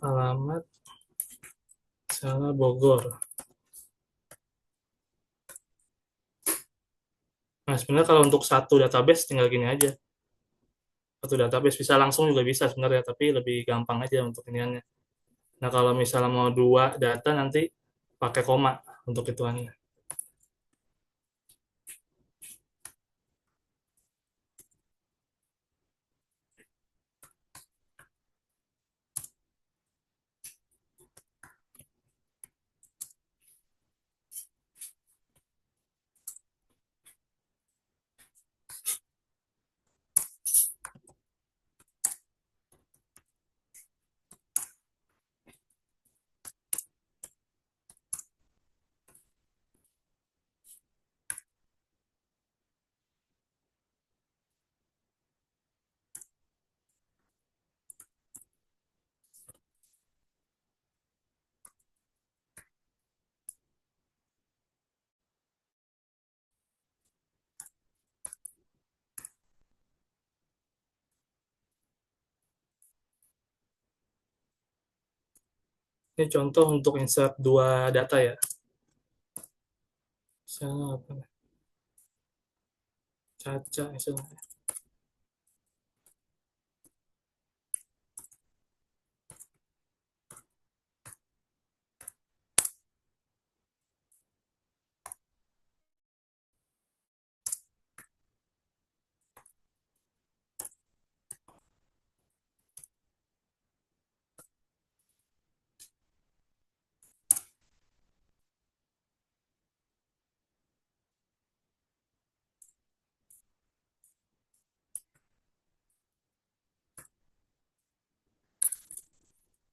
Speaker 2: Alamat misalnya Bogor. Nah, sebenarnya kalau untuk satu database tinggal gini aja. Satu database bisa langsung juga bisa sebenarnya, tapi lebih gampang aja untuk iniannya. Nah, kalau misalnya mau dua data nanti pakai koma untuk hitungannya. Ini contoh untuk insert dua data ya. Misalnya apa nih? Caca misalnya.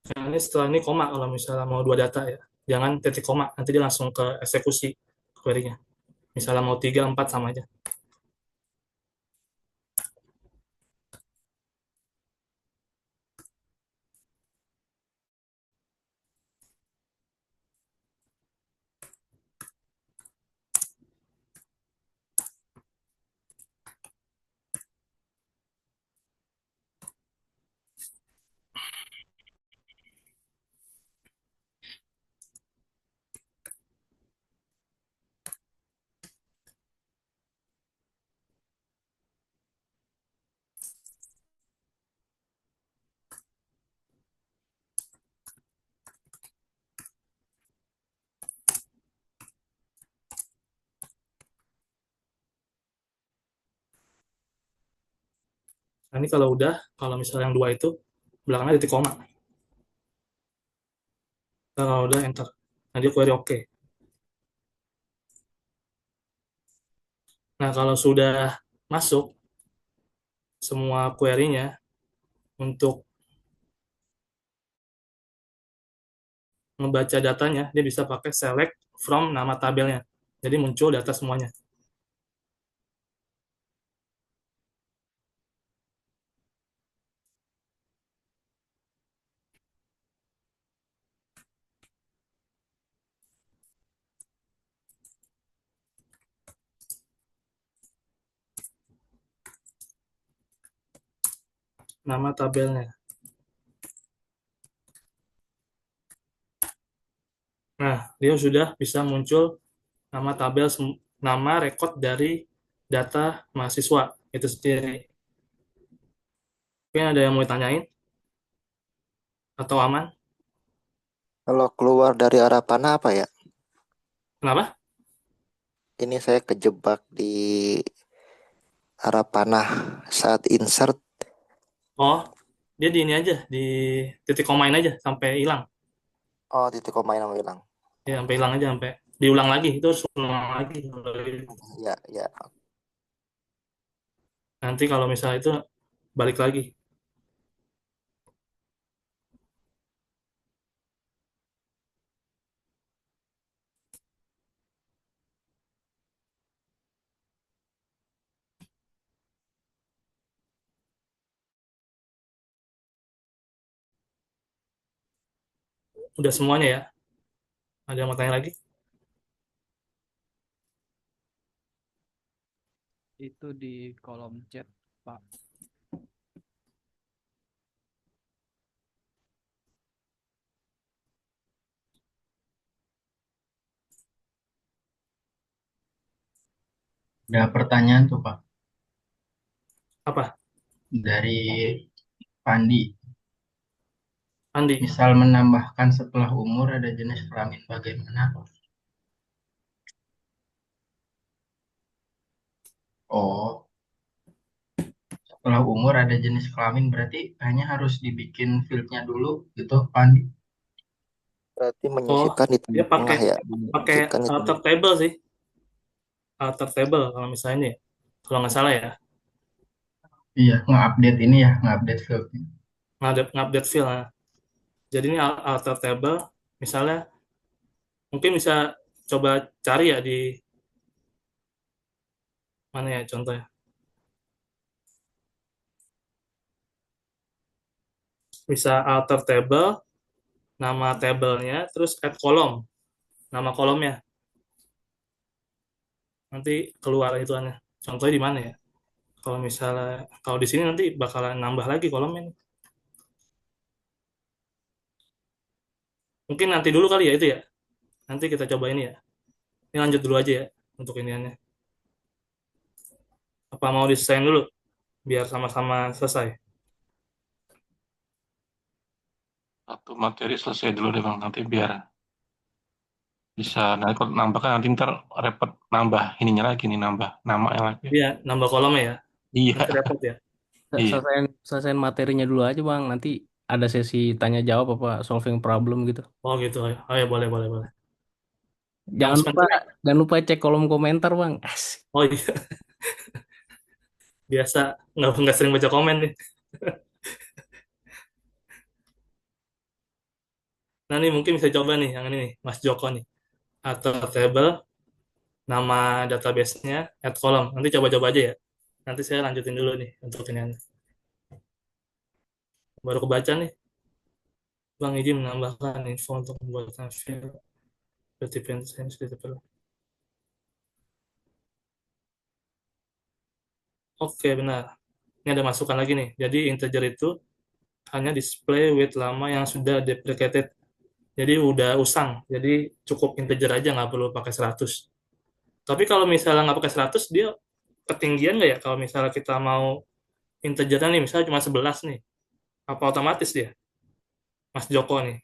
Speaker 2: Nah, ini setelah ini koma kalau misalnya mau dua data ya. Jangan titik koma, nanti dia langsung ke eksekusi query-nya. Misalnya mau 3, 4 sama aja. Nah, ini kalau udah, kalau misalnya yang dua itu, belakangnya titik koma. Nah, kalau udah enter. Nah, dia query oke. Nah, kalau sudah masuk semua query-nya untuk membaca datanya, dia bisa pakai select from nama tabelnya. Jadi muncul data semuanya. Nama tabelnya. Nah, dia sudah bisa muncul nama tabel, nama rekod dari data mahasiswa itu sendiri. Mungkin ada yang mau ditanyain? Atau aman?
Speaker 6: Kalau keluar dari arah panah apa ya?
Speaker 2: Kenapa?
Speaker 6: Ini saya kejebak di arah panah saat insert.
Speaker 2: Oh, dia di ini aja, di titik komain aja sampai hilang.
Speaker 6: Oh, titik koma yang bilang.
Speaker 2: Ya, sampai hilang aja sampai diulang lagi, itu harus ulang lagi.
Speaker 6: Ya, ya.
Speaker 2: Nanti kalau misalnya itu balik lagi. Udah semuanya ya? Ada yang mau tanya lagi?
Speaker 7: Itu di kolom chat, Pak.
Speaker 8: Ada pertanyaan tuh Pak
Speaker 2: Apa?
Speaker 8: dari Pandi.
Speaker 2: Andi?
Speaker 8: Misal menambahkan setelah umur ada jenis kelamin bagaimana Pak? Oh, setelah umur ada jenis kelamin berarti hanya harus dibikin fieldnya dulu gitu Pandi.
Speaker 6: Berarti
Speaker 2: Oh,
Speaker 6: menyisipkan di
Speaker 2: dia
Speaker 6: tengah ya.
Speaker 2: pakai
Speaker 6: Menyisipkan di
Speaker 2: alter
Speaker 6: tengah.
Speaker 2: table sih. Alter table kalau misalnya ini ya. Kalau nggak salah ya.
Speaker 8: Iya, nge-update ini ya, nge-update fieldnya.
Speaker 2: Ngupdate field. Nah. Jadi ini alter table. Misalnya, mungkin bisa coba cari ya di mana ya contohnya. Bisa alter table, nama tabelnya, terus add kolom, nama kolomnya. Nanti keluar ituannya. Contohnya di mana ya? Kalau misalnya, kalau di sini nanti bakalan nambah lagi kolomnya nih. Mungkin nanti dulu kali ya itu ya. Nanti kita coba ini ya. Ini lanjut dulu aja ya untuk iniannya. Apa mau desain dulu biar sama-sama selesai?
Speaker 5: Satu materi selesai dulu deh Bang, nanti biar bisa, nanti kalau nambah kan nanti ntar repot nambah ininya lagi nih, nambah namanya lagi.
Speaker 2: Iya, nambah kolomnya ya. Nanti
Speaker 5: Iya,
Speaker 2: repot ya.
Speaker 5: iya.
Speaker 7: Selesaiin materinya dulu aja, Bang. Nanti ada sesi tanya jawab apa solving problem gitu.
Speaker 2: Oh gitu. Oh ya boleh boleh boleh. Yang
Speaker 7: Jangan lupa
Speaker 2: penting,
Speaker 7: jangan lupa cek kolom komentar, Bang. Asik.
Speaker 2: oh iya biasa nggak sering baca komen nih. Nah nih mungkin bisa coba nih yang ini nih Mas Joko nih. Atau table nama database-nya add column. Nanti coba-coba aja ya. Nanti saya lanjutin dulu nih untuk ini. Baru kebaca nih. Bang izin menambahkan info untuk pembuatan file recipient sense di. Oke, benar. Ini ada masukan lagi nih. Jadi integer itu hanya display with lama yang sudah deprecated. Jadi udah usang. Jadi cukup integer aja, nggak perlu pakai 100. Tapi kalau misalnya nggak pakai 100, dia ketinggian nggak ya? Kalau misalnya kita mau integernya nih, misalnya cuma 11 nih. Apa otomatis dia? Mas Joko nih.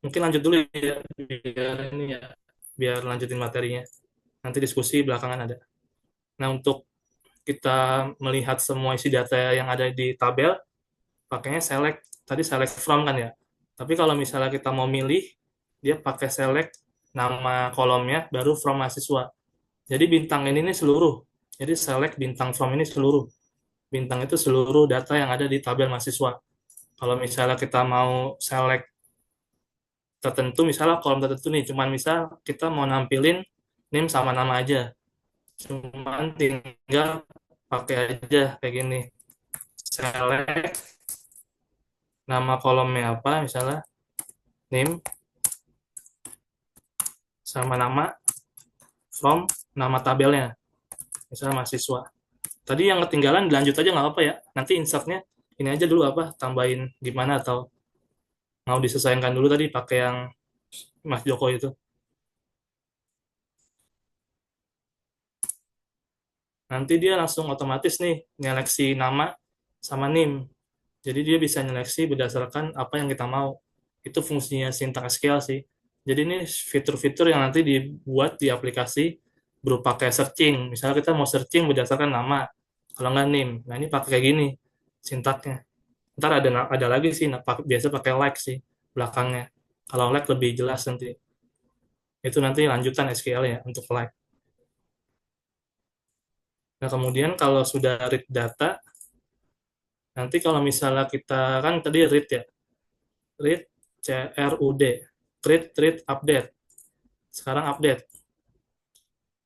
Speaker 2: Mungkin lanjut dulu ya, biar ini ya, biar lanjutin materinya. Nanti diskusi belakangan ada. Nah, untuk kita melihat semua isi data yang ada di tabel, pakainya select, tadi select from kan ya. Tapi kalau misalnya kita mau milih, dia pakai select nama kolomnya, baru from mahasiswa. Jadi bintang ini seluruh. Jadi select bintang from ini seluruh. Bintang itu seluruh data yang ada di tabel mahasiswa. Kalau misalnya kita mau select tertentu, misalnya kolom tertentu nih, cuman misal kita mau nampilin name sama nama aja. Cuman tinggal pakai aja kayak gini. Select nama kolomnya apa, misalnya name sama nama from nama tabelnya, misalnya mahasiswa. Tadi yang ketinggalan dilanjut aja nggak apa ya. Nanti insertnya ini aja dulu apa, tambahin gimana atau mau disesuaikan dulu tadi pakai yang Mas Joko itu. Nanti dia langsung otomatis nih nyeleksi nama sama nim. Jadi dia bisa nyeleksi berdasarkan apa yang kita mau. Itu fungsinya syntax SQL sih. Jadi ini fitur-fitur yang nanti dibuat di aplikasi berupa kayak searching. Misalnya kita mau searching berdasarkan nama, kalau nggak nim. Nah ini pakai kayak gini sintaknya. Ntar ada lagi sih, biasa pakai like sih belakangnya. Kalau like lebih jelas nanti. Itu nanti lanjutan SQL ya untuk like. Nah, kemudian kalau sudah read data, nanti kalau misalnya kita kan tadi read ya, read CRUD, read update. Sekarang update.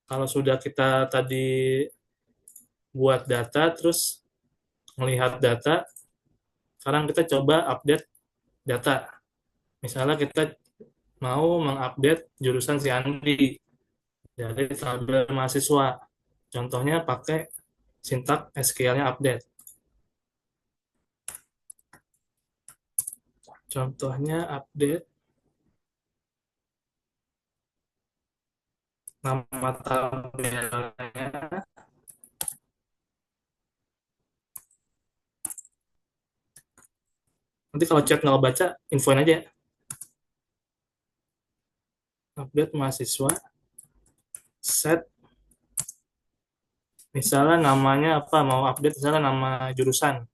Speaker 2: Kalau sudah kita tadi buat data, terus melihat data, sekarang kita coba update data. Misalnya kita mau mengupdate jurusan si Andi dari tabel mahasiswa. Contohnya pakai sintak SQL-nya update. Contohnya update nama tabelnya. Nanti kalau chat nggak baca, infoin aja. Update mahasiswa, set, misalnya namanya apa, mau update misalnya nama jurusan,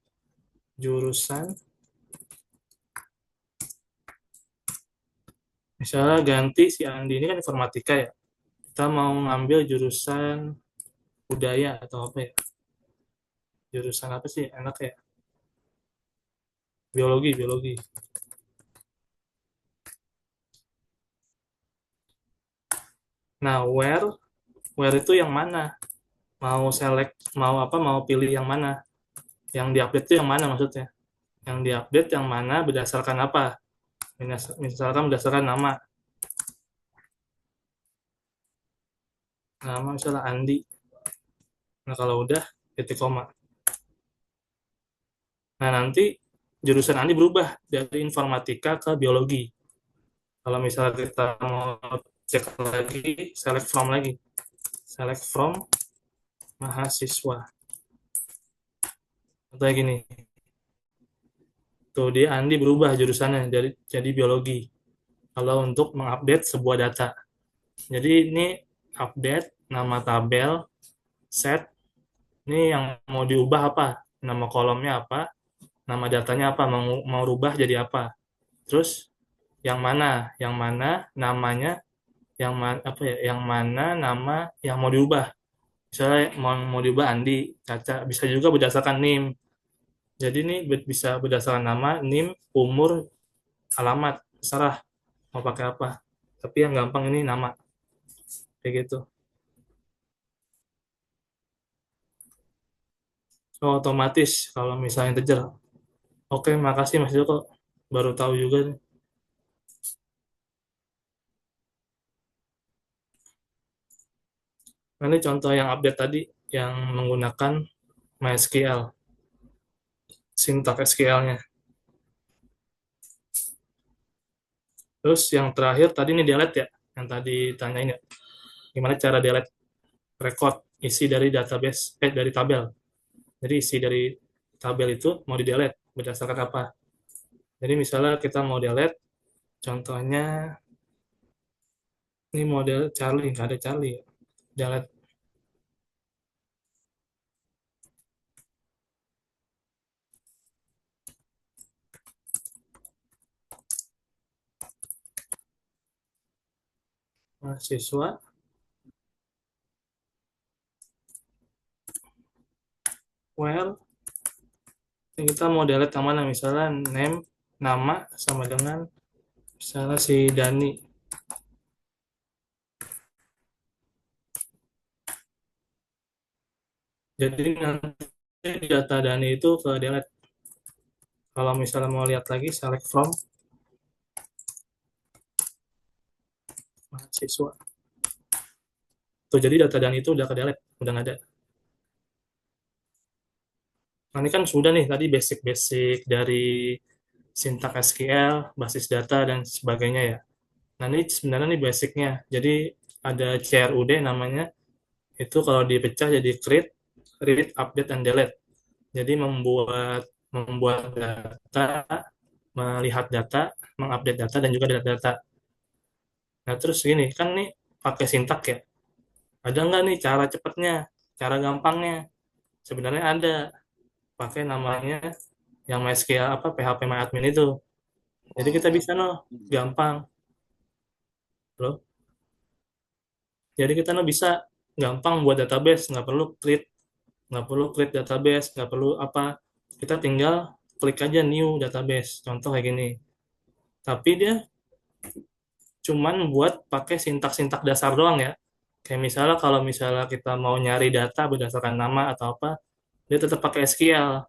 Speaker 2: misalnya ganti si Andi ini kan informatika ya, kita mau ngambil jurusan budaya atau apa ya, jurusan apa sih enak ya, biologi. Nah, where itu yang mana, mau select, mau apa, mau pilih yang mana, yang diupdate itu yang mana maksudnya, yang diupdate yang mana, berdasarkan apa, misalkan berdasarkan nama misalnya Andi. Nah, kalau udah titik koma. Nah, nanti jurusan Andi berubah dari informatika ke biologi. Kalau misalnya kita mau cek lagi, select from lagi. Select from mahasiswa. Atau gini. Tuh, dia Andi berubah jurusannya jadi biologi. Kalau untuk mengupdate sebuah data. Jadi ini update nama tabel, set, ini yang mau diubah apa? Nama kolomnya apa? Nama datanya apa? Mau rubah jadi apa? Terus yang mana? Yang mana namanya? Apa ya? Yang mana nama yang mau diubah? Misalnya mau diubah Andi, Caca. Bisa juga berdasarkan NIM. Jadi ini bisa berdasarkan nama, NIM, umur, alamat, terserah mau pakai apa. Tapi yang gampang ini nama. Kayak gitu. Oh, otomatis kalau misalnya integer. Oke, makasih Mas Joko. Baru tahu juga nih. Nah, ini contoh yang update tadi yang menggunakan MySQL, sintak SQL-nya. Terus yang terakhir tadi ini delete ya, yang tadi tanyain ya. Gimana cara delete record isi dari database, dari tabel. Jadi isi dari tabel itu mau di delete berdasarkan apa? Jadi misalnya kita mau delete, contohnya ini model Charlie, nggak ada Charlie ya. Delete mahasiswa, well, kita mau delete yang mana? Misalnya name, nama sama dengan misalnya si Dani. Jadi nanti data Dani itu ke delete. Kalau misalnya mau lihat lagi, select from mahasiswa. Tuh, jadi data Dani itu udah ke delete, udah nggak ada. Nah, ini kan sudah nih tadi basic-basic dari sintak SQL, basis data, dan sebagainya ya. Nah, ini sebenarnya nih basicnya. Jadi ada CRUD namanya, itu kalau dipecah jadi create, read, update, and delete. Jadi membuat data, melihat data, mengupdate data, dan juga delete data. Nah, terus gini, kan nih pakai sintak ya. Ada nggak nih cara cepatnya, cara gampangnya? Sebenarnya ada. Pakai namanya yang MySQL apa PHP MyAdmin itu. Jadi kita bisa gampang loh. Jadi kita bisa gampang buat database, nggak perlu create database, nggak perlu apa. Kita tinggal klik aja new database. Contoh kayak gini. Tapi dia cuman buat pakai sintak-sintak dasar doang ya. Kayak misalnya kalau misalnya kita mau nyari data berdasarkan nama atau apa, dia tetap pakai SQL.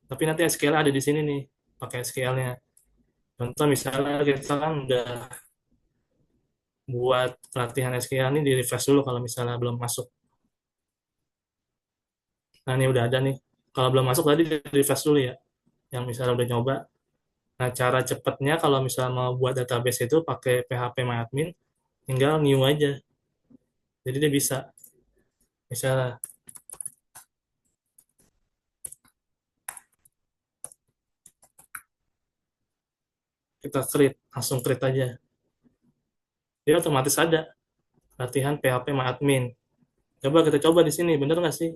Speaker 2: Tapi nanti SQL ada di sini nih, pakai SQL-nya. Contoh misalnya kita kan udah buat latihan SQL ini di refresh dulu kalau misalnya belum masuk. Nah ini udah ada nih. Kalau belum masuk tadi di refresh dulu ya. Yang misalnya udah nyoba. Nah cara cepatnya kalau misalnya mau buat database itu pakai PHP MyAdmin, tinggal new aja. Jadi dia bisa. Misalnya kita create, langsung create aja. Dia otomatis ada latihan PHP MyAdmin. Coba kita coba di sini, bener nggak sih?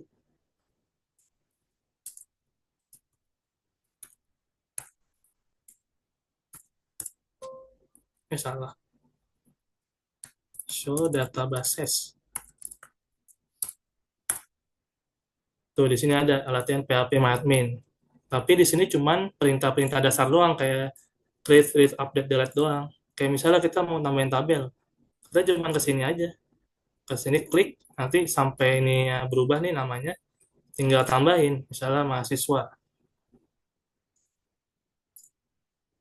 Speaker 2: Salah. Show databases. Tuh di sini ada latihan PHP MyAdmin. Tapi di sini cuman perintah-perintah dasar doang kayak create, read, update, delete doang. Kayak misalnya kita mau nambahin tabel, kita cuma ke sini aja. Ke sini klik, nanti sampai ini berubah nih namanya, tinggal tambahin. Misalnya mahasiswa.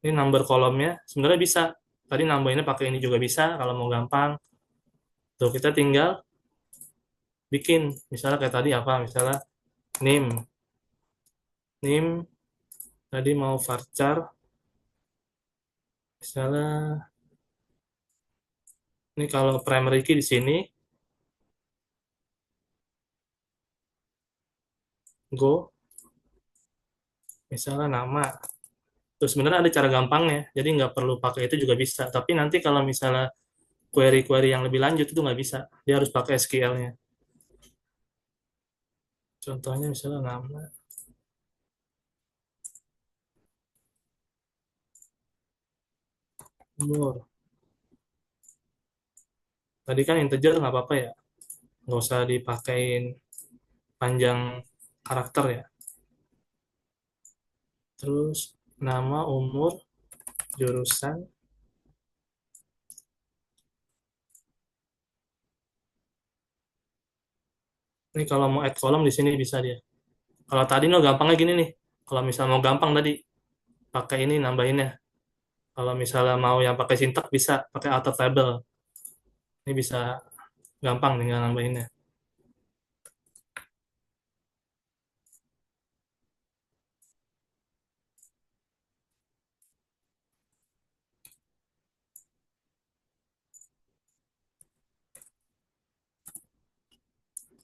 Speaker 2: Ini number kolomnya sebenarnya bisa. Tadi nambahinnya pakai ini juga bisa kalau mau gampang. Tuh kita tinggal bikin. Misalnya kayak tadi apa? Misalnya name. Name tadi mau varchar. Misalnya ini kalau primary key di sini go misalnya nama. Terus sebenarnya ada cara gampangnya, jadi nggak perlu pakai itu juga bisa. Tapi nanti kalau misalnya query-query yang lebih lanjut itu nggak bisa, dia harus pakai SQL-nya. Contohnya misalnya nama, umur. Tadi kan integer nggak apa-apa ya, nggak usah dipakein panjang karakter ya. Terus nama, umur, jurusan. Ini kalau mau add kolom di sini bisa dia. Kalau tadi no gampangnya gini nih. Kalau misalnya mau gampang tadi pakai ini nambahinnya. Kalau misalnya mau yang pakai sintak bisa pakai alter table. Ini bisa gampang tinggal nambahinnya.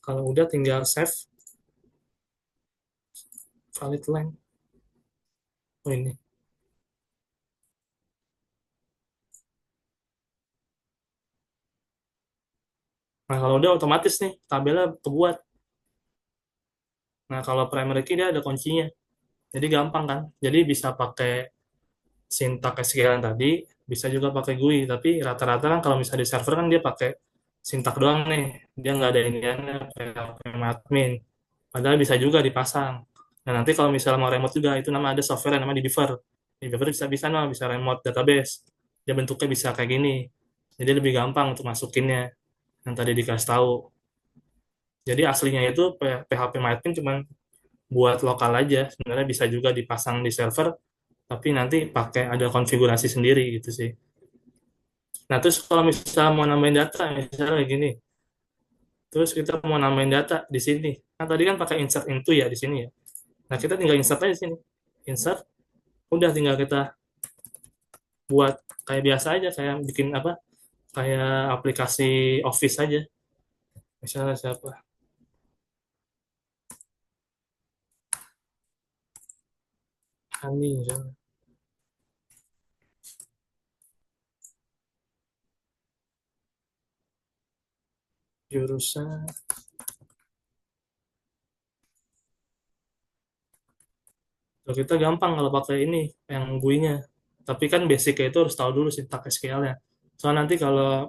Speaker 2: Kalau udah tinggal save valid length. Oh ini. Nah kalau udah otomatis nih tabelnya kebuat. Nah kalau primary key dia ada kuncinya. Jadi gampang kan. Jadi bisa pakai sintak SQL yang tadi, bisa juga pakai GUI. Tapi rata-rata kan kalau misalnya di server kan dia pakai sintak doang nih. Dia nggak ada iniannya kayak admin. Padahal bisa juga dipasang. Nah nanti kalau misalnya mau remote juga itu nama ada software yang namanya di Beaver. Di Beaver bisa bisa no, bisa remote database. Dia bentuknya bisa kayak gini. Jadi lebih gampang untuk masukinnya yang tadi dikasih tahu. Jadi aslinya itu PHP MyAdmin cuma buat lokal aja. Sebenarnya bisa juga dipasang di server, tapi nanti pakai ada konfigurasi sendiri gitu sih. Nah terus kalau misalnya mau nambahin data, misalnya kayak gini, terus kita mau nambahin data di sini. Nah tadi kan pakai insert into ya di sini ya. Nah kita tinggal insert aja di sini. Insert, udah tinggal kita buat kayak biasa aja, kayak bikin apa, kayak aplikasi Office aja. Misalnya siapa? Hani, misalnya. Jurusan, Kalau kita gampang kalau pakai ini yang GUI-nya. Tapi kan basicnya itu harus tahu dulu sintak SQL-nya. Soalnya nanti kalau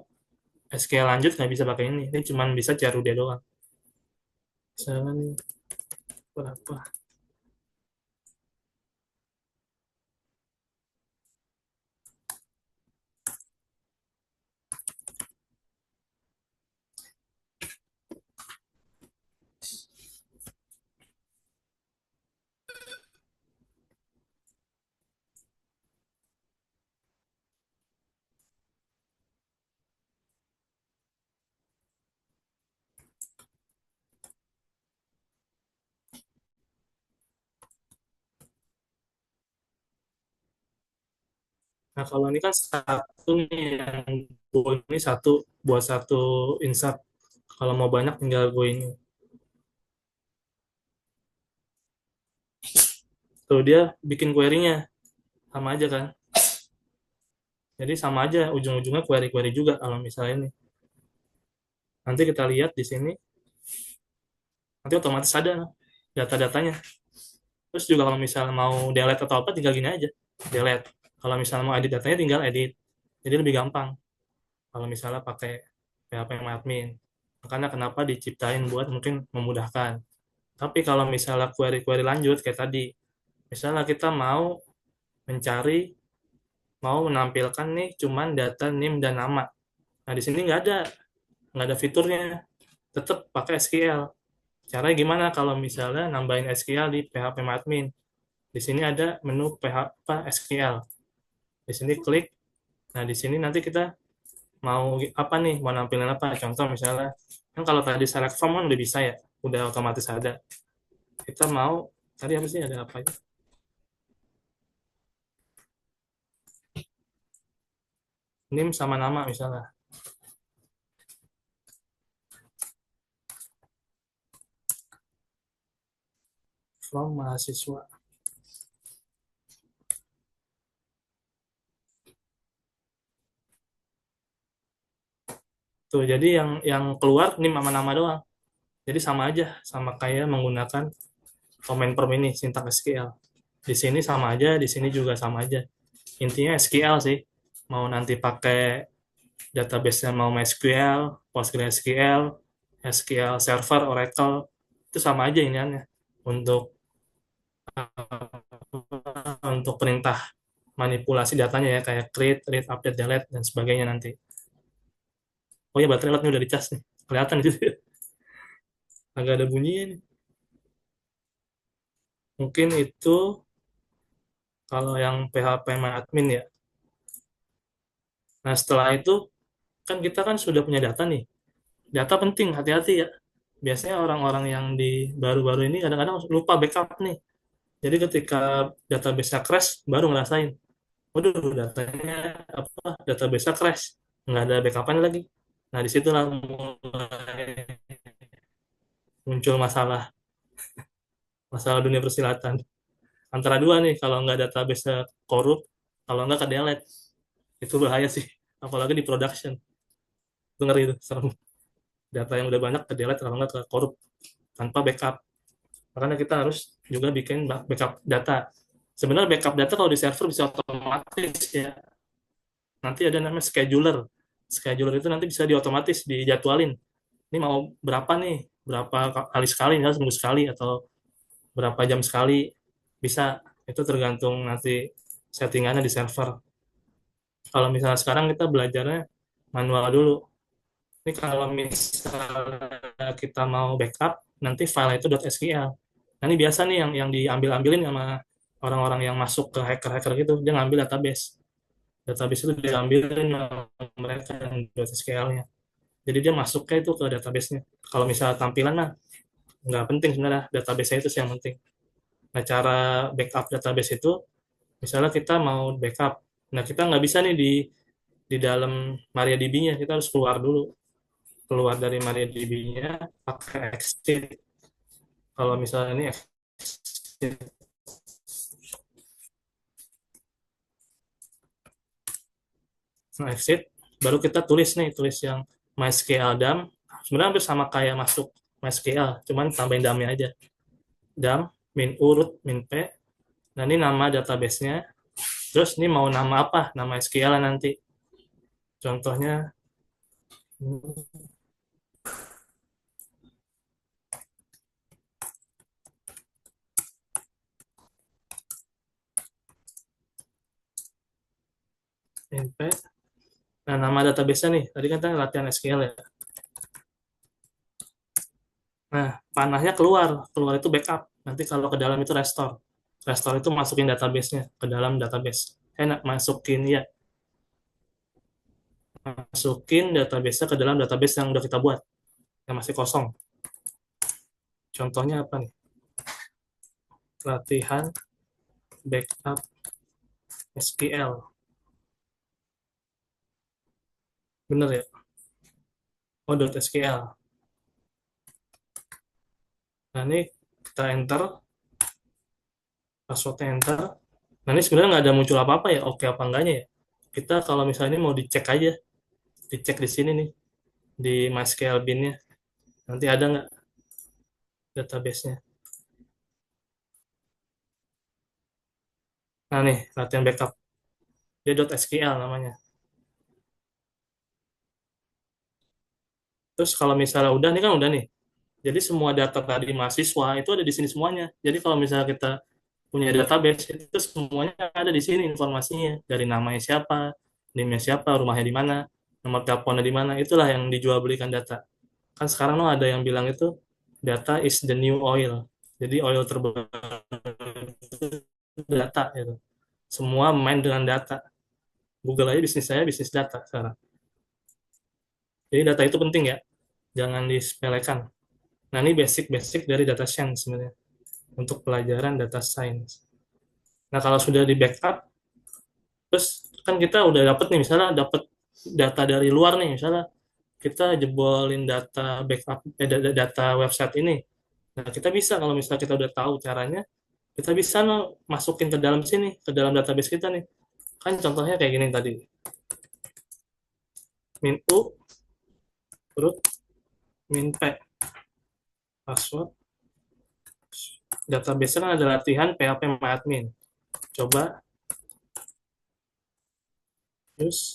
Speaker 2: SQL lanjut nggak bisa pakai ini. Ini cuma bisa dia doang. Misalnya nih, berapa? Nah, kalau ini kan satu nih, yang Go ini satu buat satu insert. Kalau mau banyak tinggal Go ini. Tuh dia bikin query-nya sama aja kan. Jadi sama aja ujung-ujungnya query-query juga kalau misalnya ini. Nanti kita lihat di sini, nanti otomatis ada data-datanya. Terus juga kalau misalnya mau delete atau apa, tinggal gini aja, delete. Kalau misalnya mau edit datanya, tinggal edit. Jadi lebih gampang kalau misalnya pakai PHP admin. Makanya kenapa diciptain buat mungkin memudahkan. Tapi kalau misalnya query-query lanjut kayak tadi, misalnya kita mau mencari, mau menampilkan nih cuman data NIM dan nama. Nah di sini nggak ada fiturnya, tetap pakai SQL. Caranya gimana kalau misalnya nambahin SQL di PHP admin? Di sini ada menu PHP SQL. Di sini klik. Nah, di sini nanti kita mau apa nih? Mau nampilin apa? Contoh misalnya, kan kalau tadi select form kan udah bisa ya, udah otomatis ada. Kita mau tadi apa sih? Ada apa aja? NIM sama nama misalnya. From mahasiswa. Tuh, jadi yang keluar NIM sama nama doang. Jadi sama aja, sama kayak menggunakan comment form ini, sintak SQL. Di sini sama aja, di sini juga sama aja. Intinya SQL sih. Mau nanti pakai database-nya mau MySQL, PostgreSQL, SQL Server, Oracle, itu sama aja iniannya. Untuk perintah manipulasi datanya ya, kayak create, read, update, delete, dan sebagainya nanti. Oh ya, baterai LED-nya udah dicas nih. Kelihatan gitu ya. Agak ada bunyinya nih. Mungkin itu kalau yang PHP admin ya. Nah, setelah itu, kan kita kan sudah punya data nih. Data penting, hati-hati ya. Biasanya orang-orang yang di baru-baru ini kadang-kadang lupa backup nih. Jadi ketika database-nya crash, baru ngerasain, waduh datanya apa, database-nya crash, nggak ada backup-an lagi. Nah, disitulah mulai muncul masalah, masalah dunia persilatan. Antara dua nih, kalau nggak database-nya korup, kalau nggak ke delete, itu bahaya sih. Apalagi di production, itu ngeri itu, serem. Data yang udah banyak ke delete, kalau nggak ke korup, tanpa backup. Makanya kita harus juga bikin backup data. Sebenarnya backup data kalau di server bisa otomatis ya. Nanti ada namanya scheduler. Scheduler itu nanti bisa diotomatis dijadwalin. Ini mau berapa nih? Berapa kali sekali, misalnya seminggu sekali atau berapa jam sekali. Bisa. Itu tergantung nanti settingannya di server. Kalau misalnya sekarang kita belajarnya manual dulu. Ini kalau misalnya kita mau backup, nanti file itu .sql. Nah, ini biasa nih yang diambil-ambilin sama orang-orang yang masuk ke hacker-hacker gitu. Dia ngambil database. Database itu diambilin sama mereka yang .sql-nya. Jadi dia masuknya itu ke database-nya. Kalau misalnya tampilan mah nggak penting sebenarnya, database-nya itu sih yang penting. Nah, cara backup database itu, misalnya kita mau backup. Nah, kita nggak bisa nih di dalam MariaDB-nya, kita harus keluar dulu. Keluar dari MariaDB-nya, pakai exit. Kalau misalnya ini exit. Nah, exit, baru kita tulis nih, tulis yang MySQL DAM. Sebenarnya hampir sama kayak masuk MySQL, cuman tambahin DAM-nya aja. DAM, min U, root, min P, Nah, ini nama database-nya. Terus ini mau nama apa? Nama SQL nanti. Contohnya, NP. Nah, nama database-nya nih. Tadi kan kita latihan SQL ya. Nah, panahnya keluar. Keluar itu backup. Nanti kalau ke dalam itu restore. Restore itu masukin database-nya ke dalam database. Masukin ya. Masukin database-nya ke dalam database yang udah kita buat. Yang masih kosong. Contohnya apa nih? Latihan backup SQL. Bener ya? Oh, .SQL. Nah, ini kita enter. Passwordnya enter. Nah, ini sebenarnya nggak ada muncul apa-apa ya, oke apa enggaknya ya. Kita kalau misalnya ini mau dicek aja, dicek di sini nih, di MySQL bin-nya. Nanti ada nggak database-nya. Nah nih, latihan backup. Dia .SQL namanya. Terus kalau misalnya udah, nih kan udah nih. Jadi semua data tadi mahasiswa itu ada di sini semuanya. Jadi kalau misalnya kita punya database, itu semuanya ada di sini informasinya. Dari namanya siapa, NIM-nya siapa, rumahnya di mana, nomor teleponnya di mana. Itulah yang dijual belikan data. Kan sekarang tuh ada yang bilang itu data is the new oil. Jadi oil terbaru itu data itu. Semua main dengan data. Google aja bisnis saya bisnis data sekarang. Jadi data itu penting ya, jangan disepelekan. Nah ini basic-basic dari data science sebenarnya untuk pelajaran data science. Nah kalau sudah di backup, terus kan kita udah dapet nih misalnya dapet data dari luar nih misalnya kita jebolin data backup data website ini. Nah, kita bisa kalau misalnya kita udah tahu caranya, kita bisa masukin ke dalam sini, ke dalam database kita nih. Kan contohnya kayak gini tadi. Min U, root, min P, password. Database kan ada latihan PHP MyAdmin. Coba, use.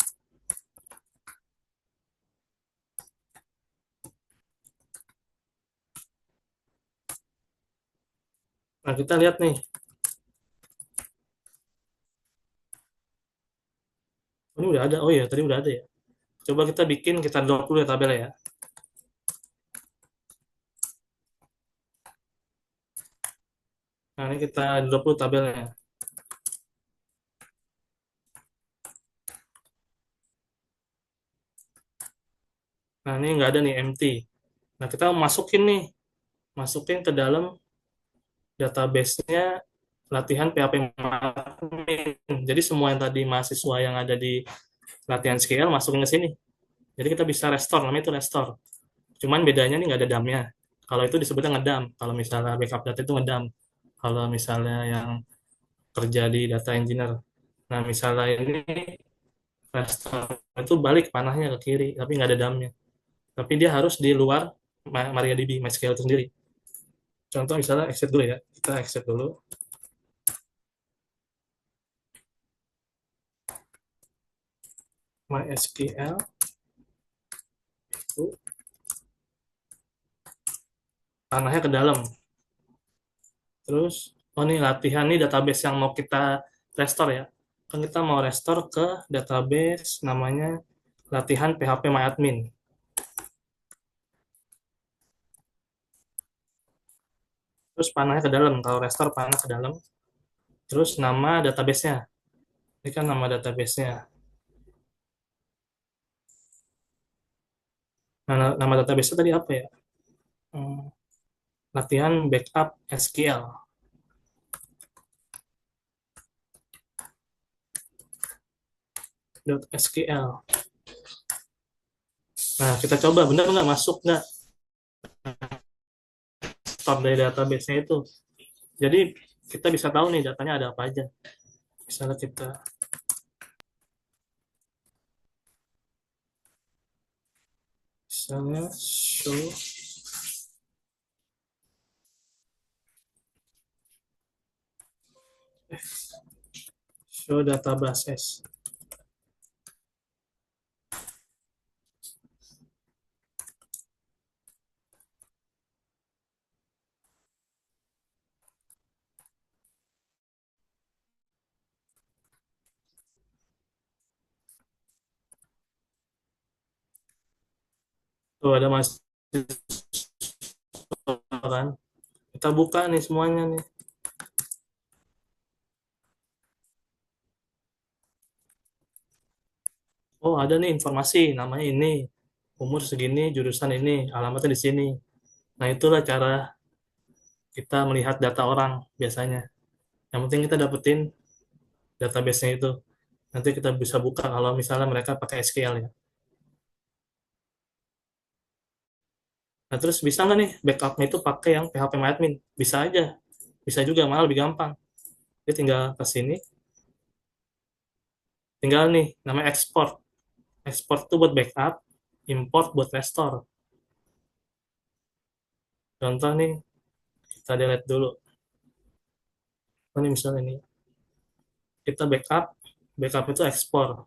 Speaker 2: Nah, kita lihat nih. Ini udah ada. Oh iya, tadi udah ada ya. Coba kita bikin, kita drop dulu ya tabelnya ya. Nah, ini kita drop dulu tabelnya. Nah, ini nggak ada nih, empty. Nah, kita masukin nih. Masukin ke dalam database-nya latihan PHP admin. Jadi semua yang tadi mahasiswa yang ada di latihan SQL masukin ke sini. Jadi kita bisa restore, namanya itu restore. Cuman bedanya nih nggak ada dump-nya. Kalau itu disebutnya ngedump. Kalau misalnya backup data itu ngedump. Kalau misalnya yang kerja di data engineer. Nah, misalnya ini restore itu balik panahnya ke kiri, tapi nggak ada dump-nya. Tapi dia harus di luar MariaDB, MySQL itu sendiri. Contoh misalnya exit dulu ya. Kita exit dulu. MySQL itu tanahnya ke dalam. Terus, oh ini latihan nih database yang mau kita restore ya. Kan kita mau restore ke database namanya latihan PHP MyAdmin. Terus panahnya ke dalam, kalau restore panah ke dalam. Terus nama database-nya. Ini kan nama database-nya. Nah, nama database-nya tadi apa ya? Latihan backup SQL. .SQL. Nah, kita coba benar nggak masuk nggak start dari database-nya itu. Jadi kita bisa tahu nih datanya ada apa aja. Misalnya kita misalnya show Show databases. Tuh ada mahasiswa kan. Kita buka nih semuanya nih. Oh, ada nih informasi, namanya ini, umur segini, jurusan ini, alamatnya di sini. Nah, itulah cara kita melihat data orang biasanya. Yang penting kita dapetin database-nya itu. Nanti kita bisa buka kalau misalnya mereka pakai SQL ya. Nah, terus bisa nggak nih backup-nya itu pakai yang PHP-MyAdmin? Bisa aja. Bisa juga, malah lebih gampang. Dia tinggal ke sini, tinggal nih, namanya export. Export itu buat backup, import buat restore. Contoh nih, kita delete dulu. Ini misalnya ini, kita backup, backup itu ekspor.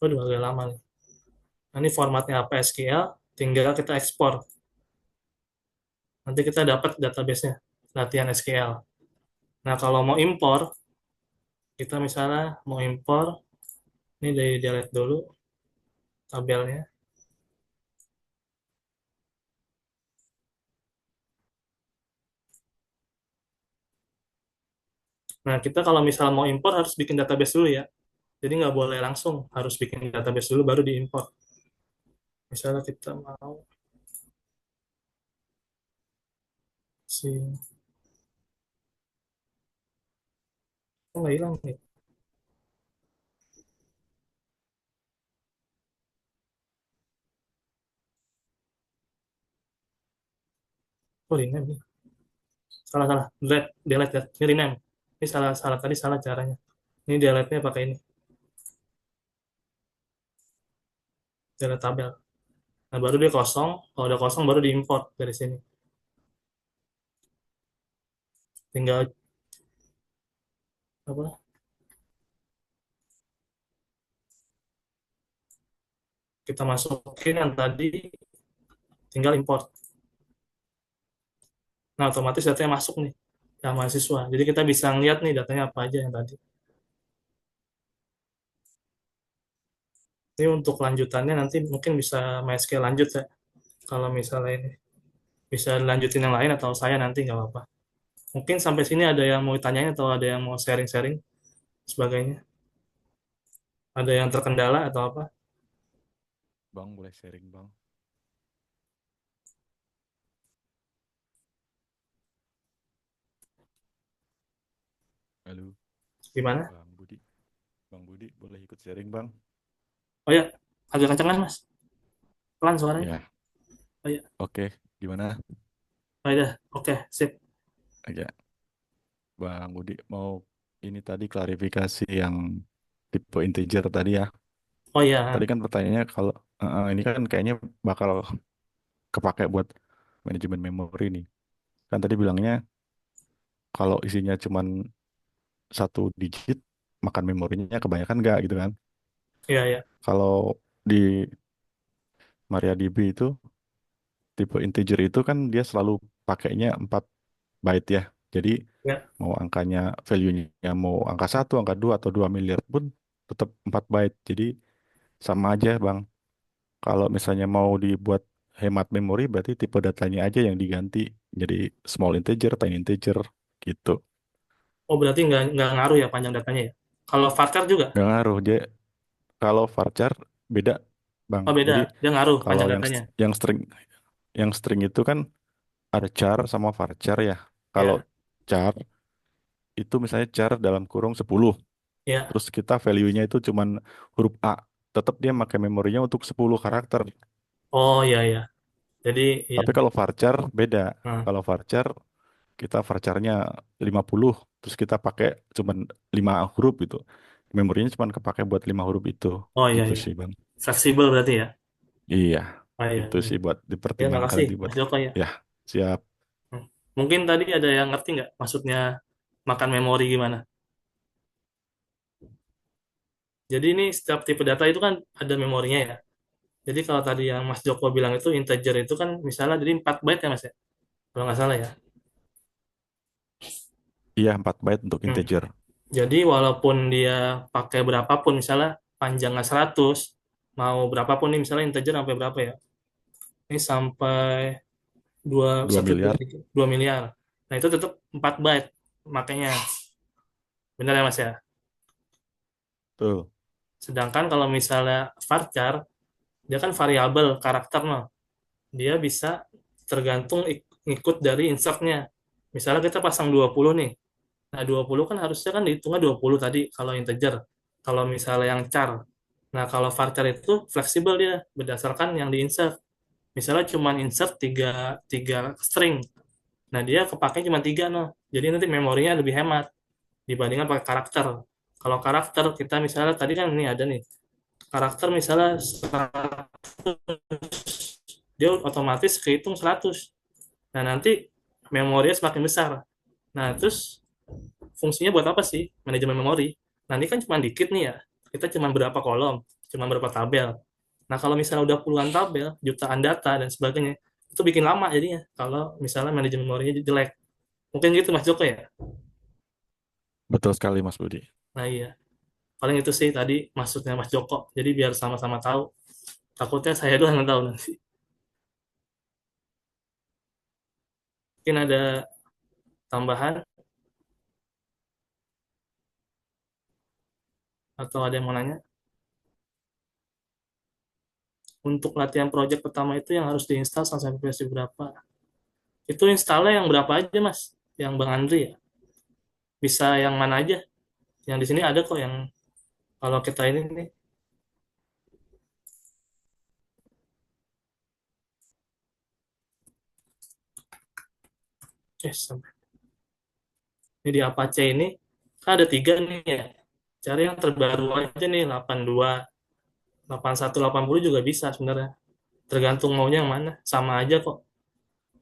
Speaker 2: Waduh, agak lama nih. Nah, ini formatnya apa SQL, tinggal kita ekspor. Nanti kita dapat database-nya, latihan SQL. Nah, kalau mau impor, kita misalnya mau impor, ini dari delete dulu tabelnya. Nah, kita kalau misal mau impor harus bikin database dulu ya. Jadi nggak boleh langsung, harus bikin database dulu baru diimpor. Misalnya kita mau si, oh nggak hilang nih. Oh, rename nih. Salah salah, delete, delete ya. Ini rename. Ini salah salah tadi salah caranya. Ini delete-nya pakai ini, delete tabel. Nah, baru dia kosong. Kalau udah kosong baru diimport dari sini. Tinggal apa? Kita masukin yang tadi, tinggal import. Nah, otomatis datanya masuk nih, yang mahasiswa. Jadi kita bisa ngeliat nih datanya apa aja yang tadi. Ini untuk lanjutannya nanti mungkin bisa MySQL lanjut ya. Kalau misalnya ini bisa lanjutin yang lain atau saya nanti nggak apa-apa. Mungkin sampai sini ada yang mau ditanyain atau ada yang mau sharing-sharing sebagainya. Ada yang terkendala atau apa?
Speaker 9: Bang, boleh sharing, Bang. Halo,
Speaker 2: Gimana?
Speaker 9: Bang Budi. Bang Budi, boleh ikut sharing, Bang?
Speaker 2: Oh ya, agak kencengan mas. Pelan suaranya.
Speaker 9: Ya,
Speaker 2: Oh ya,
Speaker 9: oke. Gimana?
Speaker 2: oh ya, oke, sip.
Speaker 9: Aja. Bang Budi, mau ini tadi klarifikasi yang tipe integer tadi ya.
Speaker 2: Oh
Speaker 9: Tadi
Speaker 2: ya,
Speaker 9: kan pertanyaannya kalau ini kan kayaknya bakal kepake buat manajemen memori nih. Kan tadi bilangnya kalau isinya cuman satu digit, makan memorinya kebanyakan nggak gitu kan.
Speaker 2: iya ya.
Speaker 9: Kalau di MariaDB itu tipe integer itu kan dia selalu pakainya 4 byte ya. Jadi
Speaker 2: Ya.
Speaker 9: mau angkanya value-nya mau angka 1, angka 2 atau 2 miliar pun tetap 4 byte. Jadi sama aja, Bang. Kalau misalnya mau dibuat hemat memori berarti tipe datanya aja yang diganti jadi small integer, tiny integer gitu.
Speaker 2: Oh berarti nggak ngaruh ya panjang datanya ya. Kalau varchar juga?
Speaker 9: Nggak ngaruh dia kalau varchar beda, Bang.
Speaker 2: Oh beda,
Speaker 9: Jadi
Speaker 2: dia ngaruh
Speaker 9: kalau
Speaker 2: panjang
Speaker 9: yang
Speaker 2: datanya.
Speaker 9: string itu kan ada char sama varchar ya. Kalau
Speaker 2: Ya,
Speaker 9: char itu misalnya char dalam kurung 10.
Speaker 2: ya.
Speaker 9: Terus kita value-nya itu cuman huruf A. Tetap dia pakai memorinya untuk 10 karakter.
Speaker 2: Oh iya ya. Jadi iya.
Speaker 9: Tapi kalau varchar beda.
Speaker 2: Nah,
Speaker 9: Kalau varchar kita varcharnya 50, terus kita pakai cuman 5 huruf gitu. Memorinya cuman kepake buat 5 huruf itu.
Speaker 2: oh iya
Speaker 9: Gitu
Speaker 2: iya.
Speaker 9: sih, Bang.
Speaker 2: Fleksibel berarti ya.
Speaker 9: Iya.
Speaker 2: Oh iya,
Speaker 9: Itu
Speaker 2: benar.
Speaker 9: sih buat
Speaker 2: Ya,
Speaker 9: dipertimbangkan
Speaker 2: makasih
Speaker 9: nanti buat
Speaker 2: Mas Joko ya.
Speaker 9: ya siap.
Speaker 2: Hmm. Mungkin tadi ada yang ngerti nggak maksudnya makan memori gimana? Jadi ini setiap tipe data itu kan ada memorinya ya. Jadi kalau tadi yang Mas Joko bilang itu integer itu kan misalnya jadi 4 byte ya Mas ya, kalau nggak salah ya.
Speaker 9: Iya 4 byte untuk
Speaker 2: Hmm.
Speaker 9: integer.
Speaker 2: Jadi walaupun dia pakai berapapun, misalnya panjangnya 100, mau berapapun nih, misalnya integer sampai berapa ya? Ini sampai 2,
Speaker 9: 2
Speaker 2: 1, 2,
Speaker 9: miliar.
Speaker 2: 3, 2 miliar. Nah itu tetap 4 byte makanya. Benar ya Mas ya?
Speaker 9: Tuh.
Speaker 2: Sedangkan kalau misalnya varchar, dia kan variabel karakter, no. Dia bisa tergantung ikut dari insertnya. Misalnya kita pasang 20 nih. Nah, 20 kan harusnya kan dihitungnya 20 tadi kalau integer. Kalau misalnya yang char. Nah, kalau varchar itu fleksibel dia berdasarkan yang diinsert. Misalnya cuma insert tiga string. Nah, dia kepake cuma 3 no. Jadi nanti memorinya lebih hemat dibandingkan pakai karakter. Kalau karakter kita misalnya tadi kan ini ada nih. Karakter misalnya 100, dia otomatis kehitung 100. Nah, nanti memorinya semakin besar. Nah, terus fungsinya buat apa sih manajemen memori? Nah, ini kan cuma dikit nih ya. Kita cuma berapa kolom, cuma berapa tabel. Nah, kalau misalnya udah puluhan tabel, jutaan data, dan sebagainya, itu bikin lama jadinya. Kalau misalnya manajemen memorinya jelek. Mungkin gitu Mas Joko ya?
Speaker 9: Betul sekali Mas Budi.
Speaker 2: Nah, iya. Paling itu sih tadi maksudnya Mas Joko. Jadi biar sama-sama tahu. Takutnya saya doang yang tahu nanti. Mungkin ada tambahan atau ada yang mau nanya? Untuk latihan project pertama itu yang harus diinstal sampai versi berapa? Itu installnya yang berapa aja, Mas? Yang Bang Andri ya? Bisa yang mana aja? Yang di sini ada kok yang kalau kita ini nih. Sampai. Ini di Apache ini kan ada 3 nih ya. Cari yang terbaru aja nih, 82, 81, 80 juga bisa sebenarnya. Tergantung maunya yang mana. Sama aja kok.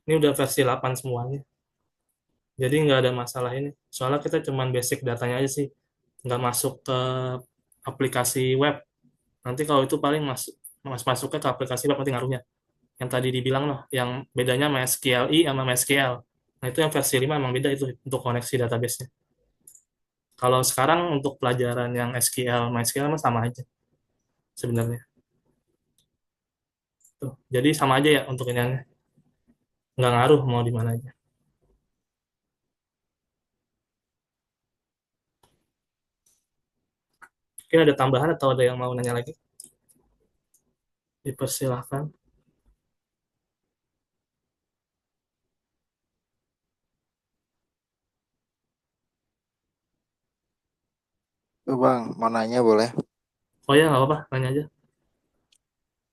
Speaker 2: Ini udah versi 8 semuanya. Jadi nggak ada masalah ini. Soalnya kita cuman basic datanya aja sih. Nggak masuk ke aplikasi web. Nanti kalau itu paling masuknya ke aplikasi web nanti ngaruhnya. Yang tadi dibilang loh, yang bedanya MySQLi sama MySQL. Nah, itu yang versi 5 emang beda itu untuk koneksi database-nya. Kalau sekarang untuk pelajaran yang SQL, MySQL mah sama aja sebenarnya. Tuh. Jadi sama aja ya untuk ini. Nggak ngaruh mau di mana aja. Mungkin ada tambahan atau ada yang mau nanya lagi? Dipersilahkan.
Speaker 6: Tuh, Bang, mau nanya boleh?
Speaker 2: Oh ya, nggak apa-apa, nanya aja.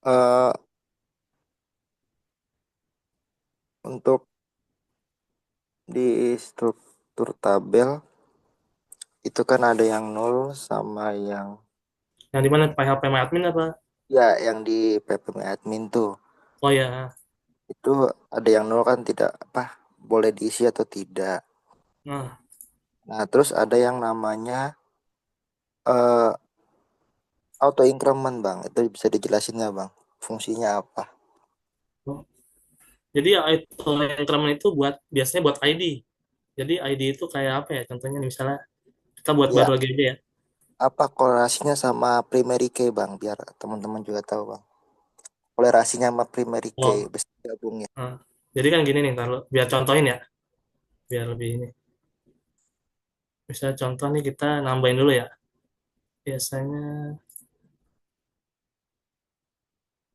Speaker 6: Eh untuk di struktur tabel itu kan ada yang nol sama yang
Speaker 2: Yang di mana PHP admin apa?
Speaker 6: ya yang di PPM admin tuh.
Speaker 2: Oh ya,
Speaker 6: Itu ada yang nol kan tidak apa boleh diisi atau tidak.
Speaker 2: nah,
Speaker 6: Nah, terus ada yang namanya eh auto increment, Bang. Itu bisa dijelasin nggak, Bang? Fungsinya apa?
Speaker 2: oh. Jadi ya itu increment itu biasanya buat ID. Jadi ID itu kayak apa ya? Contohnya nih, misalnya kita buat
Speaker 6: Ya,
Speaker 2: baru lagi aja ya.
Speaker 6: apa korelasinya sama primary key, Bang? Biar teman-teman juga tahu, Bang. Korelasinya sama primary key,
Speaker 2: Oh,
Speaker 6: bisa gabung ya.
Speaker 2: nah. Jadi kan gini nih, kalau biar contohin ya, biar lebih ini. Misalnya contoh nih kita nambahin dulu ya. Biasanya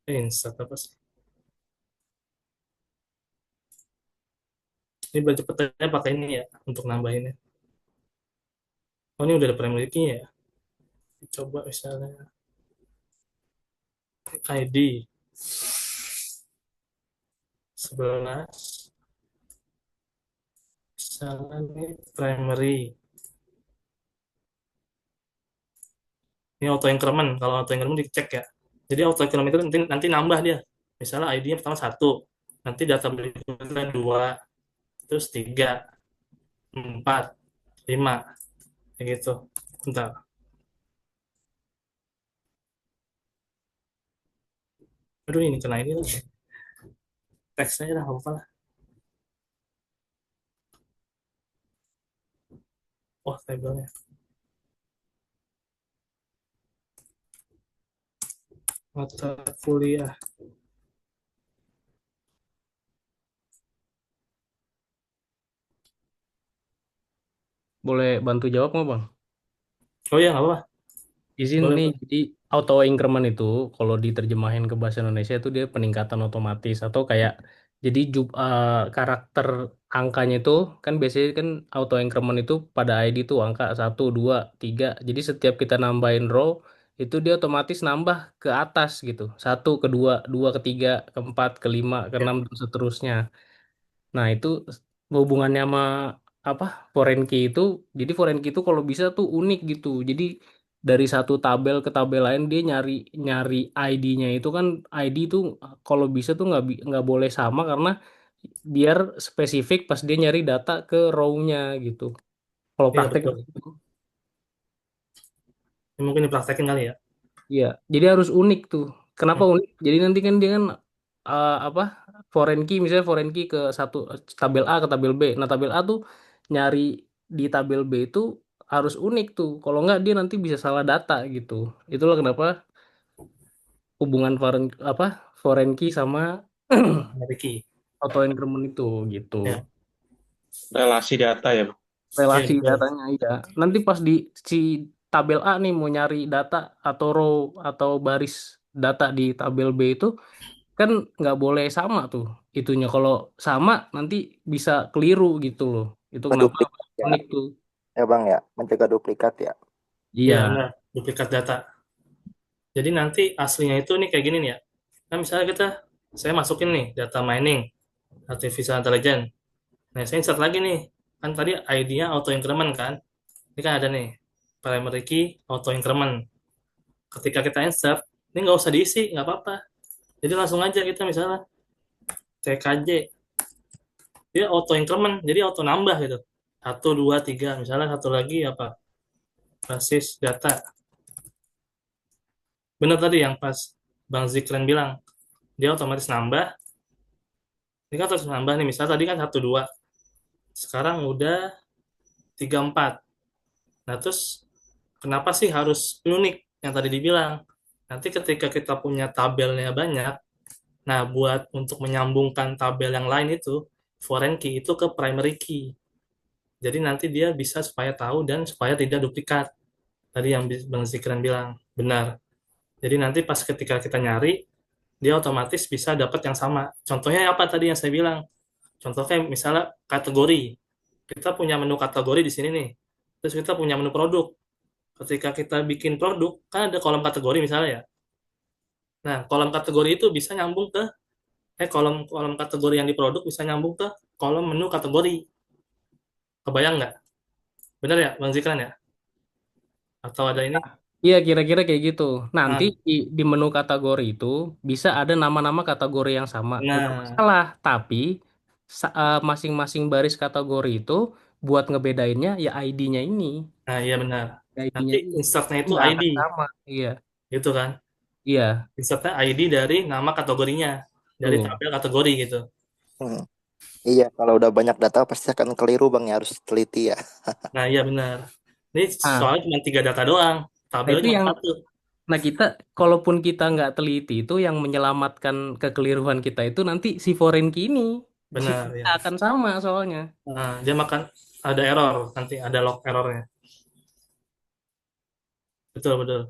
Speaker 2: insert apa sih? Ini belajar petanya pakai ini ya untuk nambahinnya. Oh, ini udah ada primary key ya. Coba misalnya ID 11, misalnya nih primary. Ini auto increment. Kalau auto increment dicek ya. Jadi auto increment itu nanti nambah dia. Misalnya ID-nya pertama 1, nanti data berikutnya 2, terus 3, 4, 5, kayak gitu. Bentar. Aduh, ini kena ini lagi. Teksnya lah, apa lah. Oh, tabelnya. Mata kuliah.
Speaker 7: Boleh bantu jawab nggak bang?
Speaker 2: Oh iya, nggak apa-apa.
Speaker 7: Izin
Speaker 2: Boleh,
Speaker 7: nih,
Speaker 2: boleh.
Speaker 7: jadi auto increment itu kalau diterjemahin ke bahasa Indonesia itu dia peningkatan otomatis atau kayak jadi karakter angkanya itu kan biasanya kan auto increment itu pada ID itu angka 1, 2, 3. Jadi setiap kita nambahin row itu dia otomatis nambah ke atas gitu. 1, ke 2, 2, ke 3, ke 4, ke 5, ke 6 dan seterusnya. Nah, itu hubungannya sama apa? Foreign key itu, jadi foreign key itu kalau bisa tuh unik gitu. Jadi dari satu tabel ke tabel lain dia nyari nyari ID-nya itu kan ID itu kalau bisa tuh nggak boleh sama karena biar spesifik pas dia nyari data ke row-nya gitu. Kalau
Speaker 2: Iya,
Speaker 7: praktek
Speaker 2: betul. Ini mungkin dipraktekin kali ya.
Speaker 7: iya, jadi harus unik tuh. Kenapa
Speaker 2: Hmm.
Speaker 7: unik? Jadi nanti kan dia kan apa foreign key misalnya foreign key ke satu tabel A ke tabel B. Nah tabel A tuh nyari di tabel B itu harus unik tuh. Kalau nggak dia nanti bisa salah data gitu. Itulah kenapa hubungan foreign key sama
Speaker 2: Ricky.
Speaker 7: auto increment itu gitu.
Speaker 2: Ya,
Speaker 5: Relasi data ya.
Speaker 2: iya,
Speaker 7: Relasi
Speaker 2: betul.
Speaker 7: datanya iya. Nanti pas di si tabel A nih mau nyari data atau row atau baris data di tabel B itu kan nggak boleh sama tuh itunya. Kalau sama nanti bisa keliru gitu loh. Itu kenapa
Speaker 6: Duplikat ya,
Speaker 7: unik tuh.
Speaker 6: ya Bang ya, mencegah duplikat ya.
Speaker 2: Iya,
Speaker 7: Iya.
Speaker 2: benar. Duplikat data. Jadi nanti aslinya itu nih kayak gini nih ya. Nah, misalnya saya masukin nih data mining, artificial intelligence. Nah, saya insert lagi nih. Kan tadi ID-nya auto increment kan. Ini kan ada nih, primary key auto increment. Ketika kita insert, ini nggak usah diisi, nggak apa-apa. Jadi langsung aja kita misalnya TKJ, dia auto increment, jadi auto nambah gitu. 1, 2, 3, misalnya satu lagi apa? Basis data. Benar tadi yang pas Bang Zikran bilang, dia otomatis nambah. Ini kan terus nambah nih, misalnya tadi kan 1, 2. Sekarang udah 3, 4. Nah, terus kenapa sih harus unik yang tadi dibilang? Nanti ketika kita punya tabelnya banyak, nah buat untuk menyambungkan tabel yang lain itu, foreign key itu ke primary key. Jadi nanti dia bisa supaya tahu dan supaya tidak duplikat. Tadi yang Bang Zikran bilang, benar. Jadi nanti pas ketika kita nyari, dia otomatis bisa dapat yang sama. Contohnya apa tadi yang saya bilang? Contohnya misalnya kategori. Kita punya menu kategori di sini nih. Terus kita punya menu produk. Ketika kita bikin produk, kan ada kolom kategori misalnya ya. Nah, kolom kategori itu bisa nyambung ke kolom kolom kategori yang di produk bisa nyambung ke kolom menu kategori. Kebayang nggak? Benar ya, Bang Zikran ya? Atau ada ini?
Speaker 7: Iya kira-kira kayak gitu. Nanti
Speaker 2: Nah,
Speaker 7: di menu kategori itu bisa ada nama-nama kategori yang sama. Nggak
Speaker 2: nah,
Speaker 7: masalah. Tapi masing-masing baris kategori itu buat ngebedainnya ya ID-nya ini.
Speaker 2: nah iya benar. Nanti
Speaker 7: ID-nya ini.
Speaker 2: insertnya itu
Speaker 7: Nggak
Speaker 2: ID,
Speaker 7: akan sama. Iya.
Speaker 2: gitu kan?
Speaker 7: Iya.
Speaker 2: Insertnya ID dari nama kategorinya, dari
Speaker 7: Tuh.
Speaker 2: tabel kategori gitu.
Speaker 6: Hmm. Iya, kalau udah banyak data pasti akan keliru Bang ya, harus teliti ya.
Speaker 2: Nah, iya benar. Ini
Speaker 7: Nah,
Speaker 2: soalnya cuma 3 data doang,
Speaker 7: nah
Speaker 2: tabelnya
Speaker 7: itu
Speaker 2: cuma
Speaker 7: yang
Speaker 2: satu.
Speaker 7: nah kita kalaupun kita nggak teliti itu yang menyelamatkan kekeliruan kita itu nanti si foreign key ini
Speaker 2: Benar
Speaker 7: dia
Speaker 2: ya.
Speaker 7: akan sama soalnya.
Speaker 2: Nah, dia makan ada error, nanti ada log errornya. Betul, betul.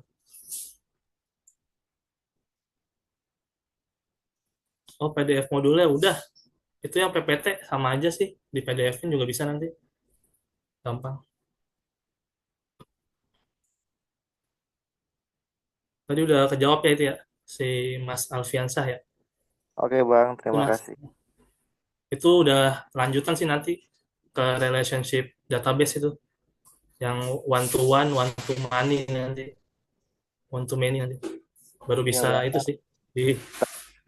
Speaker 2: Oh, PDF modulnya udah. Itu yang PPT sama aja sih. Di PDF-in juga bisa nanti. Gampang. Tadi udah kejawab ya itu ya. Si Mas Alfiansah ya.
Speaker 6: Oke Bang,
Speaker 2: Itu
Speaker 6: terima
Speaker 2: Mas.
Speaker 6: kasih.
Speaker 2: Itu udah lanjutan sih nanti ke relationship database itu. Yang one to many nanti. One to many nanti. Baru
Speaker 6: Iya
Speaker 2: bisa
Speaker 6: Bang.
Speaker 2: itu sih. Di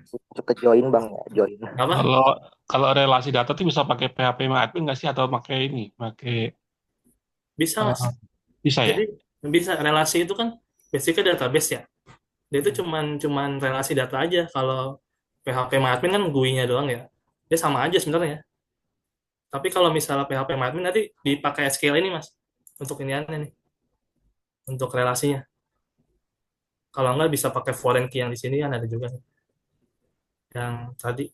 Speaker 6: Masuk ke join bang ya, join.
Speaker 2: Apa?
Speaker 5: Kalau kalau relasi data tuh bisa pakai PHP sama admin nggak sih atau pakai ini? Pakai
Speaker 2: Bisa, Mas.
Speaker 5: bisa ya?
Speaker 2: Jadi bisa, relasi itu kan basicnya database ya. Dia itu cuman relasi data aja. Kalau PHP sama admin kan GUI-nya doang ya. Dia sama aja sebenarnya. Tapi kalau misalnya PHP sama admin nanti dipakai SQL ini, Mas. Untuk ini nih, untuk relasinya. Kalau enggak bisa pakai foreign key yang di sini kan ada juga nih. Yang tadi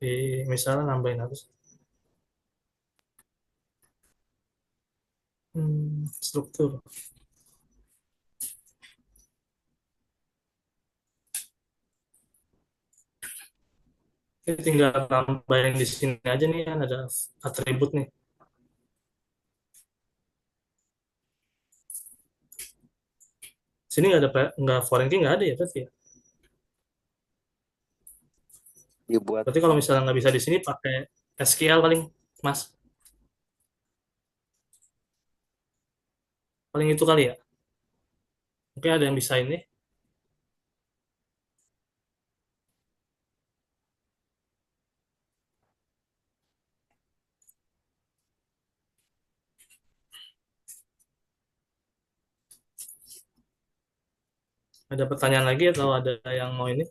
Speaker 2: di misalnya nambahin apa sih? Struktur. Ini tinggal nambahin di sini aja nih kan ada atribut nih. Sini nggak ada nggak foreign key nggak ada ya berarti ya.
Speaker 6: Dibuat
Speaker 2: Berarti kalau misalnya nggak bisa di sini pakai SQL paling, Mas. Paling itu kali ya. Mungkin ada yang bisa ini. Ada pertanyaan lagi atau ada yang mau ini?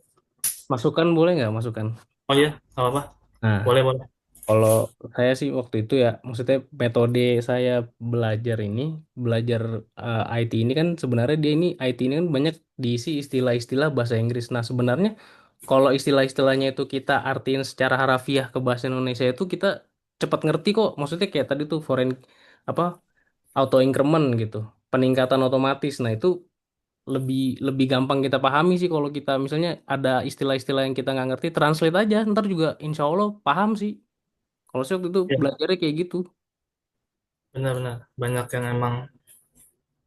Speaker 7: Masukan boleh nggak masukan?
Speaker 2: Oh iya, nggak apa-apa.
Speaker 7: Nah,
Speaker 2: Boleh, boleh.
Speaker 7: kalau saya sih waktu itu ya, maksudnya metode saya belajar ini, belajar IT ini kan sebenarnya dia ini IT ini kan banyak diisi istilah-istilah bahasa Inggris. Nah, sebenarnya kalau istilah-istilahnya itu kita artiin secara harafiah ke bahasa Indonesia itu kita cepat ngerti kok. Maksudnya kayak tadi tuh foreign apa auto increment gitu, peningkatan otomatis. Nah, itu lebih lebih gampang kita pahami sih kalau kita misalnya ada istilah-istilah yang kita nggak ngerti, translate aja, ntar juga insya Allah paham sih. Kalau saya waktu itu
Speaker 2: Ya,
Speaker 7: belajarnya kayak gitu.
Speaker 2: benar-benar. Banyak yang emang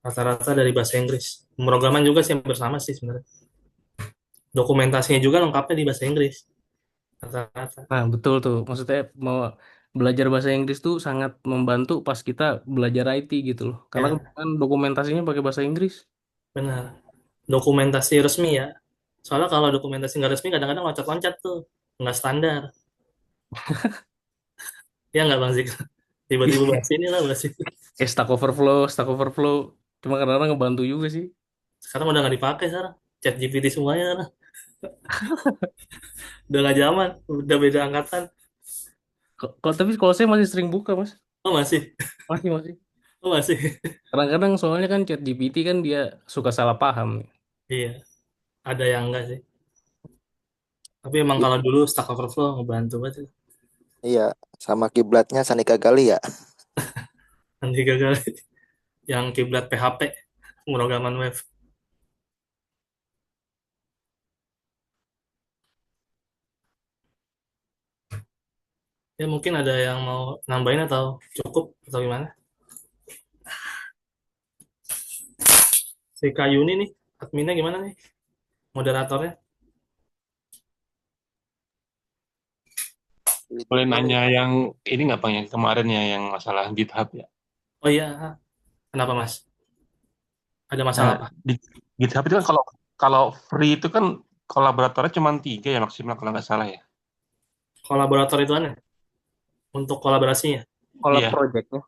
Speaker 2: rata-rata dari bahasa Inggris. Pemrograman juga sih yang bersama sih sebenarnya. Dokumentasinya juga lengkapnya di bahasa Inggris. Rata-rata.
Speaker 7: Nah, betul tuh. Maksudnya mau belajar bahasa Inggris tuh sangat membantu pas kita belajar IT gitu loh. Karena
Speaker 2: Ya,
Speaker 7: kan dokumentasinya pakai bahasa Inggris.
Speaker 2: benar. Dokumentasi resmi ya. Soalnya kalau dokumentasi nggak resmi kadang-kadang loncat-loncat tuh. Nggak standar. Ya nggak Bang Zik? Tiba-tiba bahas ini lah, bahas ini.
Speaker 7: Stack Overflow, Stack Overflow. Cuma kadang-kadang ngebantu juga sih.
Speaker 2: Sekarang udah nggak dipakai sekarang. Chat GPT semuanya sekarang. Udah nggak zaman. Udah beda angkatan.
Speaker 7: Tapi kalau saya masih sering buka, Mas.
Speaker 2: Oh masih?
Speaker 7: Masih, masih.
Speaker 2: Oh masih?
Speaker 7: Kadang-kadang soalnya kan ChatGPT kan dia suka salah paham.
Speaker 2: Iya. Ada yang enggak sih. Tapi emang kalau dulu Stack Overflow ngebantu banget.
Speaker 6: iya, sama kiblatnya Sanika Gali ya.
Speaker 2: Nanti gagal yang kiblat PHP. Pemrograman web. Ya mungkin ada yang mau nambahin atau cukup atau gimana? Si Kayuni nih, adminnya gimana nih? Moderatornya?
Speaker 5: Boleh
Speaker 6: Itu
Speaker 5: nanya yang ini nggak Bang yang kemarin ya yang masalah GitHub ya?
Speaker 2: Oh iya, kenapa Mas? Ada masalah
Speaker 5: Nah,
Speaker 2: apa?
Speaker 5: di GitHub itu kan kalau kalau free itu kan kolaboratornya cuma 3 ya maksimal kalau nggak salah ya.
Speaker 2: Kolaborator itu aneh untuk kolaborasinya.
Speaker 7: Kalau
Speaker 5: Iya,
Speaker 7: projectnya,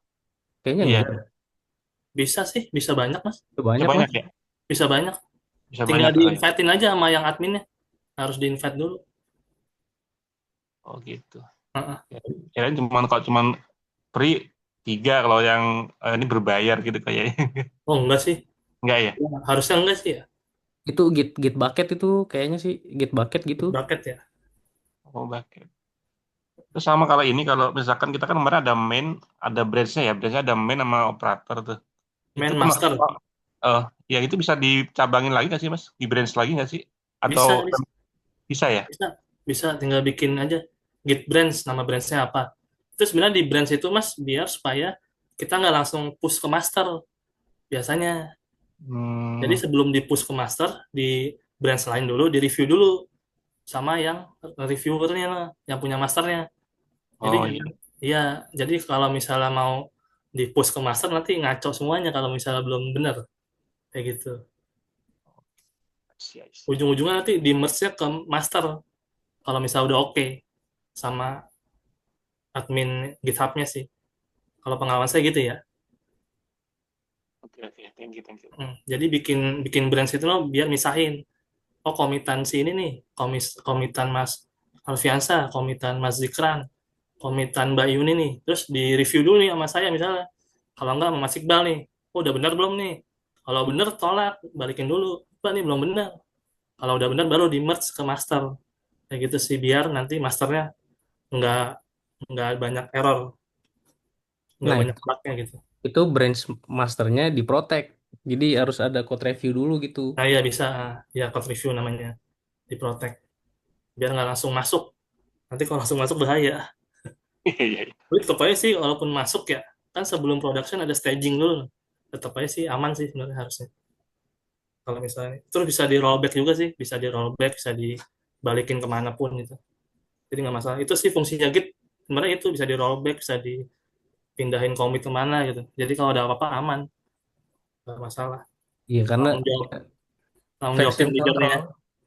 Speaker 7: kayaknya enggak.
Speaker 5: iya.
Speaker 2: Bisa sih, bisa banyak Mas.
Speaker 7: Itu
Speaker 5: Ya
Speaker 7: banyak,
Speaker 5: banyak
Speaker 7: Mas.
Speaker 5: ya,
Speaker 2: Bisa banyak.
Speaker 5: bisa
Speaker 2: Tinggal
Speaker 5: banyak lah ya.
Speaker 2: di-invite-in aja sama yang adminnya. Harus di-invite dulu.
Speaker 5: Oh gitu.
Speaker 2: Heeh.
Speaker 5: Ya, kirain kalau cuman free 3 kalau yang ini berbayar gitu kayaknya.
Speaker 2: Oh enggak sih.
Speaker 5: Enggak ya?
Speaker 2: Ya, harusnya enggak sih ya.
Speaker 7: Itu Git Bucket itu kayaknya sih Git Bucket gitu.
Speaker 2: Bucket ya.
Speaker 5: Oh bucket. Terus sama kalau ini kalau misalkan kita kan kemarin ada main, ada branch-nya ya, branch-nya ada main sama operator tuh. Itu
Speaker 2: Main
Speaker 5: kan
Speaker 2: master.
Speaker 5: ya itu bisa dicabangin lagi nggak sih Mas? Di branch lagi nggak sih? Atau
Speaker 2: Bisa, bisa.
Speaker 5: bisa ya?
Speaker 2: Bisa. Bisa. Tinggal bikin aja. Git branch. Nama branch-nya apa. Itu sebenarnya di branch itu Mas, biar supaya kita nggak langsung push ke master. Biasanya. Jadi
Speaker 5: Hmm,
Speaker 2: sebelum di push ke master, di branch lain dulu, di review dulu sama yang reviewernya lah, yang punya masternya. Jadi
Speaker 5: oh iya.
Speaker 2: jangan, iya, jadi kalau misalnya mau di push ke master nanti ngaco semuanya kalau misalnya belum benar kayak gitu.
Speaker 5: see, I see.
Speaker 2: Ujung-ujungnya nanti di merge-nya ke master kalau misalnya udah oke sama admin GitHub-nya sih. Kalau pengalaman saya gitu ya.
Speaker 5: Oke, thank you.
Speaker 2: Jadi bikin bikin branch itu loh biar misahin. Oh, komitan si ini nih, komitan Mas Alfiansa, komitan Mas Zikran, komitan Mbak Yuni nih. Terus di review dulu nih sama saya misalnya. Kalau enggak sama Mas Iqbal nih. Oh, udah benar belum nih? Kalau benar tolak, balikin dulu. Pak nih belum benar. Kalau udah benar baru di merge ke master. Kayak gitu sih biar nanti masternya nggak nggak banyak error, nggak
Speaker 7: Nah,
Speaker 2: banyak bugnya gitu.
Speaker 7: itu branch masternya di protect. Jadi harus ada code review dulu gitu.
Speaker 2: Nah, ya bisa ya code review namanya di protect biar nggak langsung masuk. Nanti kalau langsung masuk bahaya.
Speaker 5: Iya.
Speaker 2: Tapi tetap aja sih walaupun masuk ya kan sebelum production ada staging dulu. Tetap aja sih aman sih sebenarnya harusnya. Kalau misalnya terus bisa di rollback juga sih, bisa di rollback, bisa dibalikin kemanapun gitu. Jadi nggak masalah. Itu sih fungsinya Git sebenarnya itu bisa di rollback, bisa dipindahin commit kemana gitu. Jadi kalau ada apa-apa aman, nggak masalah.
Speaker 7: Iya, karena
Speaker 2: Tanggung jawab tim
Speaker 7: version
Speaker 2: leadernya.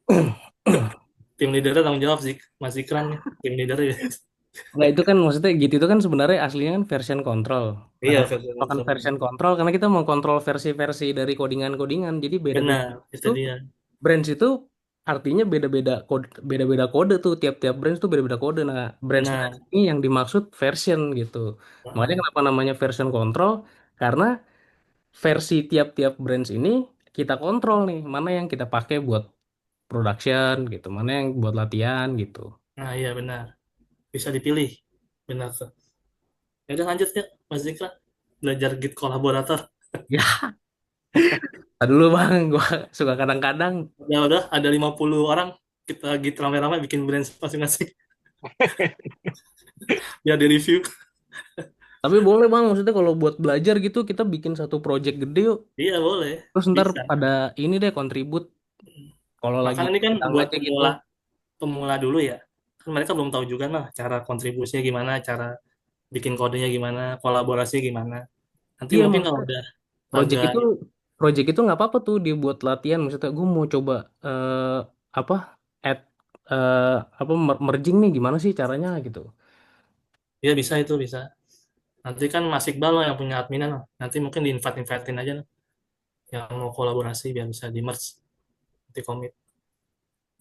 Speaker 7: control.
Speaker 2: Tim leadernya tanggung jawab sih, Mas Ikran ya, tim leadernya.
Speaker 7: Nah, itu kan maksudnya gitu itu kan sebenarnya aslinya kan version control. Nah,
Speaker 2: Iya,
Speaker 7: kalau
Speaker 2: versi
Speaker 7: kan
Speaker 2: kontrol.
Speaker 7: version control karena kita mau kontrol versi-versi dari codingan-codingan. Jadi beda-beda
Speaker 2: Benar, itu
Speaker 7: itu
Speaker 2: dia.
Speaker 7: branch itu artinya beda-beda kode tuh tiap-tiap branch tuh beda-beda kode. Nah, branch
Speaker 2: Benar.
Speaker 7: ini yang dimaksud version gitu. Makanya
Speaker 2: Heeh.
Speaker 7: kenapa namanya version control? Karena versi tiap-tiap branch ini kita kontrol nih, mana yang kita pakai buat production gitu, mana yang buat latihan gitu.
Speaker 2: Nah, iya benar. Bisa dipilih. Benar tuh. Ya udah lanjut ya, Mas Ikran. Belajar Git kolaborator.
Speaker 7: Ya, tar dulu Bang, gua suka kadang-kadang.
Speaker 2: Udah ada 50 orang kita Git rame-rame bikin branch masing-masing. Biar di review.
Speaker 7: Tapi boleh Bang, maksudnya kalau buat belajar gitu kita bikin satu project gede yuk.
Speaker 2: Iya, boleh.
Speaker 7: Terus ntar
Speaker 2: Bisa.
Speaker 7: pada ini deh kontribut kalau lagi
Speaker 2: Makanya ini kan
Speaker 7: kita
Speaker 2: buat
Speaker 7: ngecek gitu.
Speaker 2: pemula dulu ya. Kan mereka belum tahu juga nah cara kontribusinya gimana, cara bikin kodenya gimana, kolaborasinya gimana. Nanti
Speaker 7: Iya,
Speaker 2: mungkin kalau
Speaker 7: maksudnya
Speaker 2: udah
Speaker 7: project
Speaker 2: agak
Speaker 7: itu project itu nggak apa-apa tuh dia buat latihan. Maksudnya gue mau coba apa add eh, apa merging nih gimana sih caranya gitu.
Speaker 2: ya bisa itu bisa. Nanti kan Mas Iqbal loh yang punya adminan loh. Nanti mungkin di-invite-invitein aja loh, yang mau kolaborasi biar bisa di merge, nanti commit.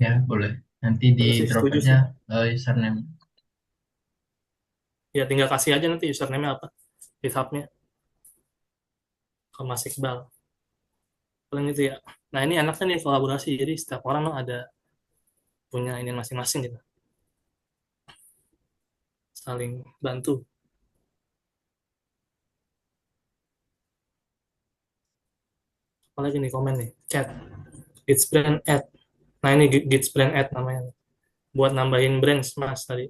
Speaker 8: Ya, boleh. Nanti di
Speaker 2: Terus sih
Speaker 8: drop
Speaker 2: setuju
Speaker 8: aja
Speaker 2: sih.
Speaker 8: username.
Speaker 2: Ya tinggal kasih aja nanti username-nya apa, GitHub-nya ke Mas Iqbal. Paling itu ya. Nah ini enaknya nih kolaborasi. Jadi setiap orang loh ada punya ini masing-masing gitu. Saling bantu. Apalagi nih komen nih. Chat. Git brand add. Nah ini Git brand add namanya. Buat nambahin branch mas tadi.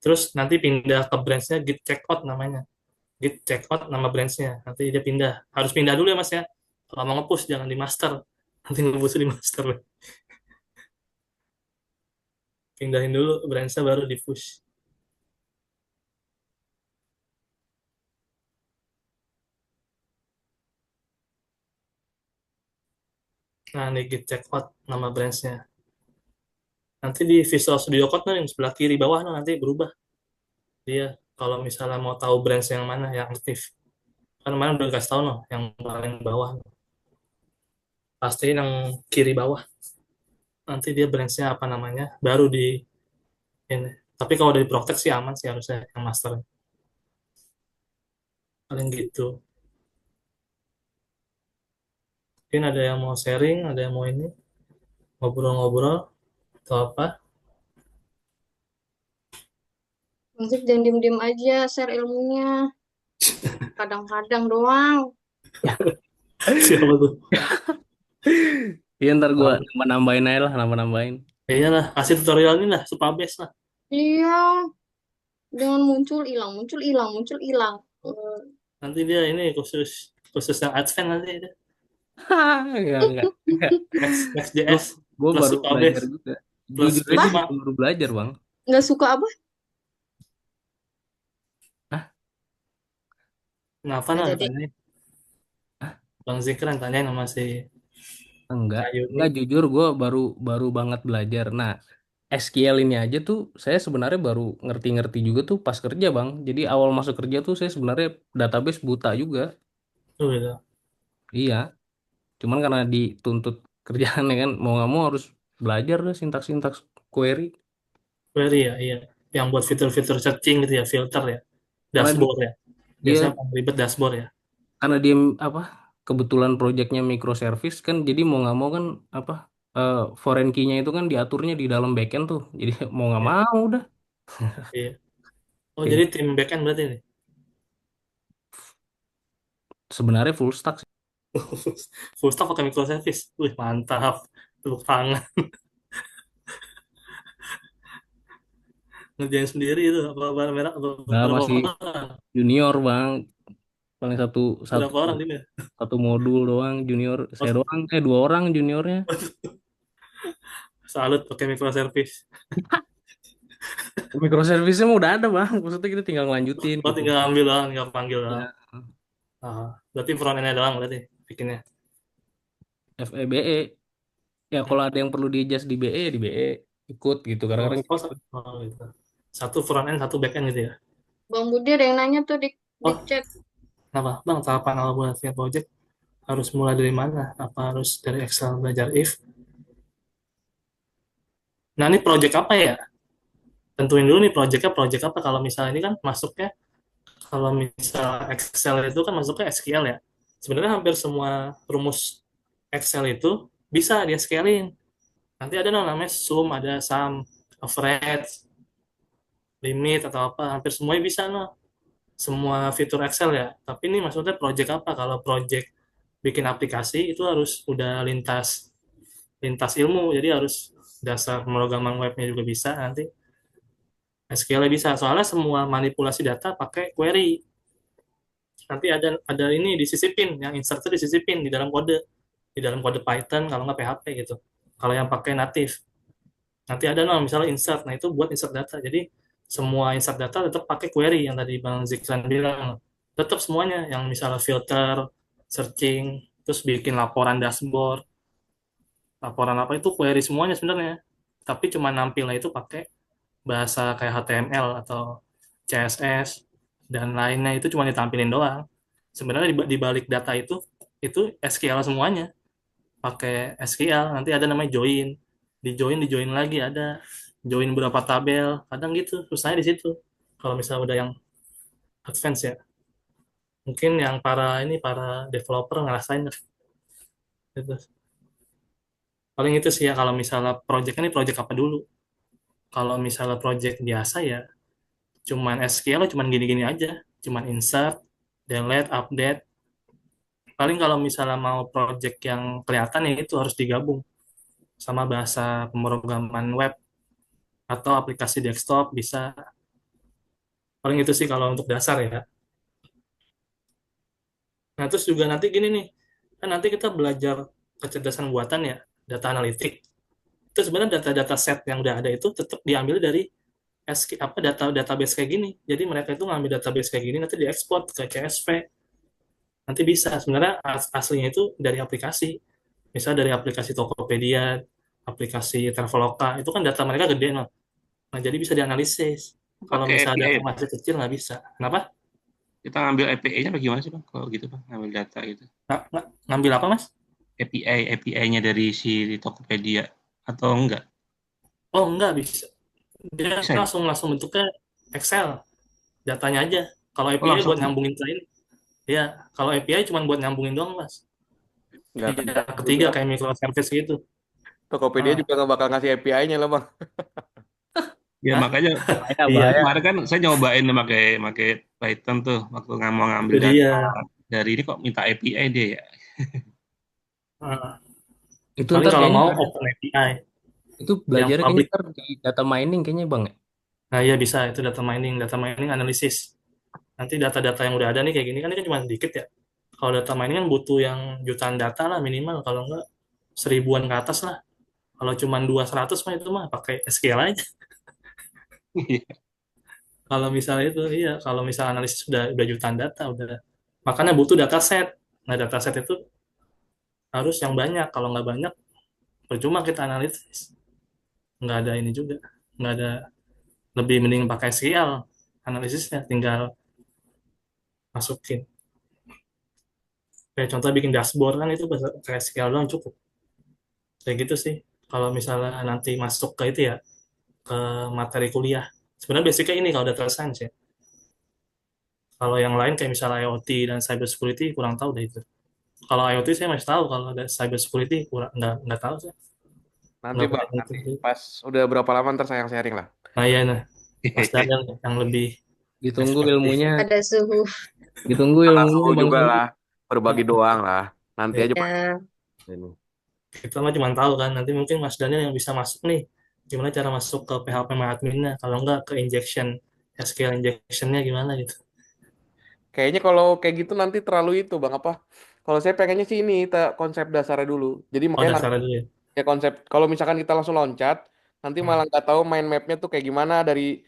Speaker 2: Terus nanti pindah ke branch-nya Git checkout namanya. Git checkout nama branch-nya. Nanti dia pindah. Harus pindah dulu ya mas ya. Kalau mau nge-push jangan di master. Nanti nge-push di master. Pindahin dulu branch-nya baru di-push. Nah ini Git checkout nama branch-nya. Nanti di Visual Studio Code nih, yang sebelah kiri bawah nah, nanti berubah. Dia kalau misalnya mau tahu branch yang mana yang aktif. Kan kemarin udah kasih tahu no, yang paling bawah. Pastiin yang kiri bawah. Nanti dia branchnya apa namanya, baru di ini. Tapi kalau dari Protect sih aman sih harusnya yang master. Paling gitu. Mungkin ada yang mau sharing, ada yang mau ini, ngobrol-ngobrol, atau apa.
Speaker 3: Bang Zik jangan diem-diem aja, share ilmunya. Kadang-kadang doang.
Speaker 2: Siapa tuh?
Speaker 7: Iya ntar gue
Speaker 2: Oh,
Speaker 7: nambah-nambahin aja lah, nambah-nambahin.
Speaker 2: ya iyalah, kasih tutorial ini lah, Supabase lah.
Speaker 3: Iya, jangan muncul hilang, muncul hilang, muncul hilang.
Speaker 2: Nanti dia ini khusus khusus yang advance nanti itu.
Speaker 7: Enggak. Gue
Speaker 2: Next.js
Speaker 7: gue
Speaker 2: plus
Speaker 7: baru belajar
Speaker 2: Supabase
Speaker 7: juga.
Speaker 2: plus
Speaker 7: Jujur aja
Speaker 2: Prisma.
Speaker 7: juga baru belajar Bang.
Speaker 3: Nggak suka apa?
Speaker 7: Hah?
Speaker 2: Kenapa
Speaker 3: Nggak
Speaker 2: nah
Speaker 3: jadi.
Speaker 2: tanyain? Bang Zikran tanyain sama si
Speaker 7: Enggak,
Speaker 2: Kayak
Speaker 7: enggak
Speaker 2: Unix.
Speaker 7: jujur gue baru baru banget belajar. Nah, SQL ini aja tuh saya sebenarnya baru ngerti-ngerti juga tuh pas kerja bang. Jadi awal masuk kerja tuh saya sebenarnya database buta juga.
Speaker 2: Tuh gitu.
Speaker 7: Iya, cuman karena dituntut kerjaan ya kan mau nggak mau harus belajar deh sintaks-sintaks query.
Speaker 2: Query ya, iya. Yang buat fitur-fitur searching gitu ya, filter ya,
Speaker 7: Karena dia,
Speaker 2: dashboard ya.
Speaker 7: dia
Speaker 2: Biasanya paling ribet dashboard ya.
Speaker 7: karena dia apa kebetulan proyeknya microservice kan jadi mau nggak mau kan apa foreign key-nya itu kan diaturnya di dalam backend tuh. Jadi mau nggak
Speaker 2: Iya,
Speaker 7: mau udah
Speaker 2: iya. Oh,
Speaker 7: kayak
Speaker 2: jadi
Speaker 7: gitu.
Speaker 2: tim backend berarti ini.
Speaker 7: Sebenarnya full stack sih.
Speaker 2: Full stack pakai microservice. Wih, mantap. Tepuk tangan. Ngerjain sendiri itu apa merah apa
Speaker 7: Nah,
Speaker 2: berapa
Speaker 7: masih
Speaker 2: orang?
Speaker 7: junior bang paling satu satu
Speaker 2: Berapa orang timnya?
Speaker 7: satu modul doang junior saya
Speaker 2: Oh,
Speaker 7: doang 2 orang juniornya.
Speaker 2: salut pakai microservice.
Speaker 7: Microservice-nya mah udah ada bang maksudnya kita tinggal ngelanjutin
Speaker 2: Oh,
Speaker 7: gitu
Speaker 2: tinggal ambil doang, tinggal panggil doang.
Speaker 7: ya.
Speaker 2: Ah, berarti front end-nya doang berarti bikinnya.
Speaker 7: FEBE ya kalau ada yang perlu di adjust di BE ikut gitu
Speaker 2: Oh,
Speaker 7: kadang-kadang
Speaker 2: oh,
Speaker 7: gitu.
Speaker 2: gitu. Satu front end, satu back end gitu ya.
Speaker 3: Bang Budi ada yang nanya tuh di
Speaker 2: Oh,
Speaker 3: chat.
Speaker 2: kenapa? Bang, tahapan awal buat bikin project harus mulai dari mana? Apa harus dari Excel belajar if? Nah, ini project apa ya? Tentuin dulu nih projectnya project apa. Kalau misalnya ini kan masuknya, kalau misal Excel itu kan masuknya SQL ya. Sebenarnya hampir semua rumus Excel itu bisa dia scaling. Nanti ada namanya sum, ada sum, average, limit atau apa. Hampir semuanya bisa no. Semua fitur Excel ya. Tapi ini maksudnya project apa? Kalau project bikin aplikasi itu harus udah lintas lintas ilmu. Jadi harus dasar pemrograman webnya juga bisa nanti. SQL bisa. Soalnya semua manipulasi data pakai query. Nanti ada ini disisipin, yang insert itu disisipin di dalam kode Python kalau nggak PHP gitu. Kalau yang pakai native, nanti ada misalnya insert, nah itu buat insert data. Jadi semua insert data tetap pakai query yang tadi Bang Zikran bilang. Tetap semuanya, yang misalnya filter, searching, terus bikin laporan dashboard, laporan apa itu query semuanya sebenarnya. Tapi cuma nampilnya itu pakai bahasa kayak HTML atau CSS dan lainnya itu cuma ditampilin doang. Sebenarnya di balik data itu SQL semuanya. Pakai SQL nanti ada namanya join. Di join lagi ada join berapa tabel. Kadang gitu. Susahnya di situ. Kalau misalnya udah yang advance ya. Mungkin yang para developer ngerasain gitu. Paling itu sih ya kalau misalnya project ini project apa dulu. Kalau misalnya project biasa ya cuman SQL cuman gini-gini aja, cuman insert, delete, update. Paling kalau misalnya mau project yang kelihatan ya itu harus digabung sama bahasa pemrograman web atau aplikasi desktop bisa. Paling itu sih kalau untuk dasar ya. Nah, terus juga nanti gini nih, kan nanti kita belajar kecerdasan buatan ya, data analitik. Itu sebenarnya data-data set yang udah ada itu tetap diambil dari apa database kayak gini. Jadi mereka itu ngambil database kayak gini nanti diekspor ke CSV. Nanti bisa sebenarnya aslinya itu dari aplikasi. Misal dari aplikasi Tokopedia, aplikasi Traveloka, itu kan data mereka gede no. Nah, jadi bisa dianalisis. Kalau
Speaker 5: Pakai
Speaker 2: misalnya data
Speaker 5: API,
Speaker 2: masih kecil nggak bisa. Kenapa?
Speaker 5: kita ngambil API-nya bagaimana sih Bang? Kalau gitu Bang, ngambil data itu.
Speaker 2: Ngambil apa, Mas?
Speaker 5: API-nya dari si Tokopedia atau enggak?
Speaker 2: Oh, nggak bisa. Dia
Speaker 5: Bisa ya?
Speaker 2: langsung langsung bentuknya Excel, datanya aja. Kalau
Speaker 5: Oh
Speaker 2: API buat
Speaker 5: langsung.
Speaker 2: nyambungin ke ini, ya. Kalau API cuma buat nyambungin doang, Mas.
Speaker 4: Nggak
Speaker 2: Yang
Speaker 4: kedengeran juga.
Speaker 2: ketiga kayak microservice gitu.
Speaker 4: Tokopedia
Speaker 2: Ah,
Speaker 4: juga nggak bakal ngasih API-nya lah bang.
Speaker 5: Ya
Speaker 2: ah,
Speaker 5: makanya
Speaker 7: Bahaya
Speaker 2: iya,
Speaker 5: kan
Speaker 7: bahaya.
Speaker 5: kemarin kan saya nyobain pakai pakai Python tuh waktu mau ngambil
Speaker 2: itu
Speaker 5: data
Speaker 2: dia.
Speaker 5: dari ini kok minta API dia ya.
Speaker 2: Ah,
Speaker 7: Itu
Speaker 2: paling
Speaker 7: ntar
Speaker 2: kalau
Speaker 7: kayaknya
Speaker 2: mau
Speaker 7: ada
Speaker 2: Open API
Speaker 7: itu
Speaker 2: yang
Speaker 7: belajarnya kayaknya
Speaker 2: public.
Speaker 7: ntar di data mining kayaknya bang ya.
Speaker 2: Nah, iya bisa itu data mining analisis. Nanti data-data yang udah ada nih kayak gini kan ini kan cuma sedikit ya. Kalau data mining kan butuh yang jutaan data lah minimal, kalau enggak 1000-an ke atas lah. Kalau cuma 200 mah itu mah pakai SQL aja. Kalau misalnya itu iya, kalau misalnya analisis udah jutaan data udah. Makanya butuh data set. Nah, data set itu harus yang banyak. Kalau nggak banyak, percuma kita analisis. Nggak ada ini juga. Nggak ada, lebih mending pakai SQL analisisnya, tinggal masukin. Kayak contoh bikin dashboard kan itu pakai SQL doang cukup. Kayak gitu sih. Kalau misalnya nanti masuk ke itu ya, ke materi kuliah. Sebenarnya basicnya ini kalau data science ya. Kalau yang lain kayak misalnya IoT dan cyber security kurang tahu deh itu. Kalau IoT saya masih tahu, kalau ada cyber security kurang nggak tahu sih.
Speaker 10: Nanti
Speaker 2: Nggak
Speaker 10: Bang,
Speaker 2: pernah
Speaker 10: nanti
Speaker 2: itu.
Speaker 10: pas udah berapa lama ntar saya yang sharing lah.
Speaker 2: Nah ya, nah Mas Daniel yang lebih
Speaker 7: Ditunggu
Speaker 2: efektif.
Speaker 7: ilmunya,
Speaker 3: Ada suhu.
Speaker 7: ditunggu
Speaker 10: Karena
Speaker 7: ilmunya
Speaker 10: suhu
Speaker 7: Bang
Speaker 10: juga
Speaker 7: Sandi.
Speaker 10: lah, berbagi
Speaker 2: Nah,
Speaker 10: doang lah. Nanti
Speaker 2: ya,
Speaker 10: aja Pak.
Speaker 3: Ya,
Speaker 10: Ini.
Speaker 2: kita mah cuma tahu kan. Nanti mungkin Mas Daniel yang bisa masuk nih. Gimana cara masuk ke PHP adminnya? Kalau nggak ke injection, SQL injectionnya gimana gitu.
Speaker 10: Kayaknya kalau kayak gitu nanti terlalu itu Bang apa? Kalau saya pengennya sih ini konsep dasarnya dulu. Jadi
Speaker 2: Oh,
Speaker 10: makanya nanti
Speaker 2: dasarnya dulu ya.
Speaker 10: ya konsep kalau misalkan kita langsung loncat, nanti
Speaker 2: Hmm.
Speaker 10: malah nggak tahu mind mapnya tuh kayak gimana dari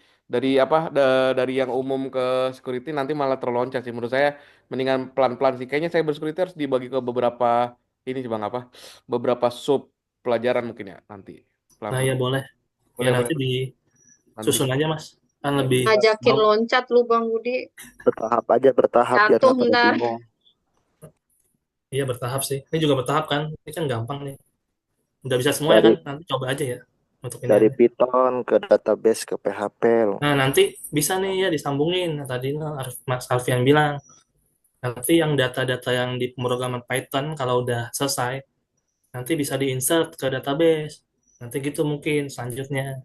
Speaker 10: apa dari yang umum ke security nanti malah terloncat sih menurut saya mendingan pelan-pelan sih. Kayaknya cyber security harus dibagi ke beberapa ini sih Bang apa? Beberapa sub pelajaran mungkin ya nanti
Speaker 2: Nah ya
Speaker 10: pelan-pelan.
Speaker 2: boleh. Ya
Speaker 10: Boleh boleh
Speaker 2: nanti
Speaker 10: nanti
Speaker 2: disusun aja Mas. Kan
Speaker 10: ya
Speaker 2: lebih
Speaker 3: ngajakin
Speaker 2: mau.
Speaker 3: loncat lu Bang Budi.
Speaker 6: Bertahap aja, bertahap biar
Speaker 3: Jatuh
Speaker 6: nggak pada
Speaker 3: ntar.
Speaker 6: bingung.
Speaker 2: Iya bertahap sih. Ini juga bertahap kan. Ini kan gampang nih. Udah bisa semuanya
Speaker 6: Dari
Speaker 2: kan. Nanti coba aja ya untuk
Speaker 6: dari
Speaker 2: iniannya.
Speaker 6: Python ke database ke PHP loh.
Speaker 2: Nah nanti bisa nih ya disambungin. Nah, tadi Mas Alfian bilang. Nanti yang data-data yang di pemrograman Python kalau udah selesai, nanti bisa di-insert ke database. Nanti gitu mungkin selanjutnya.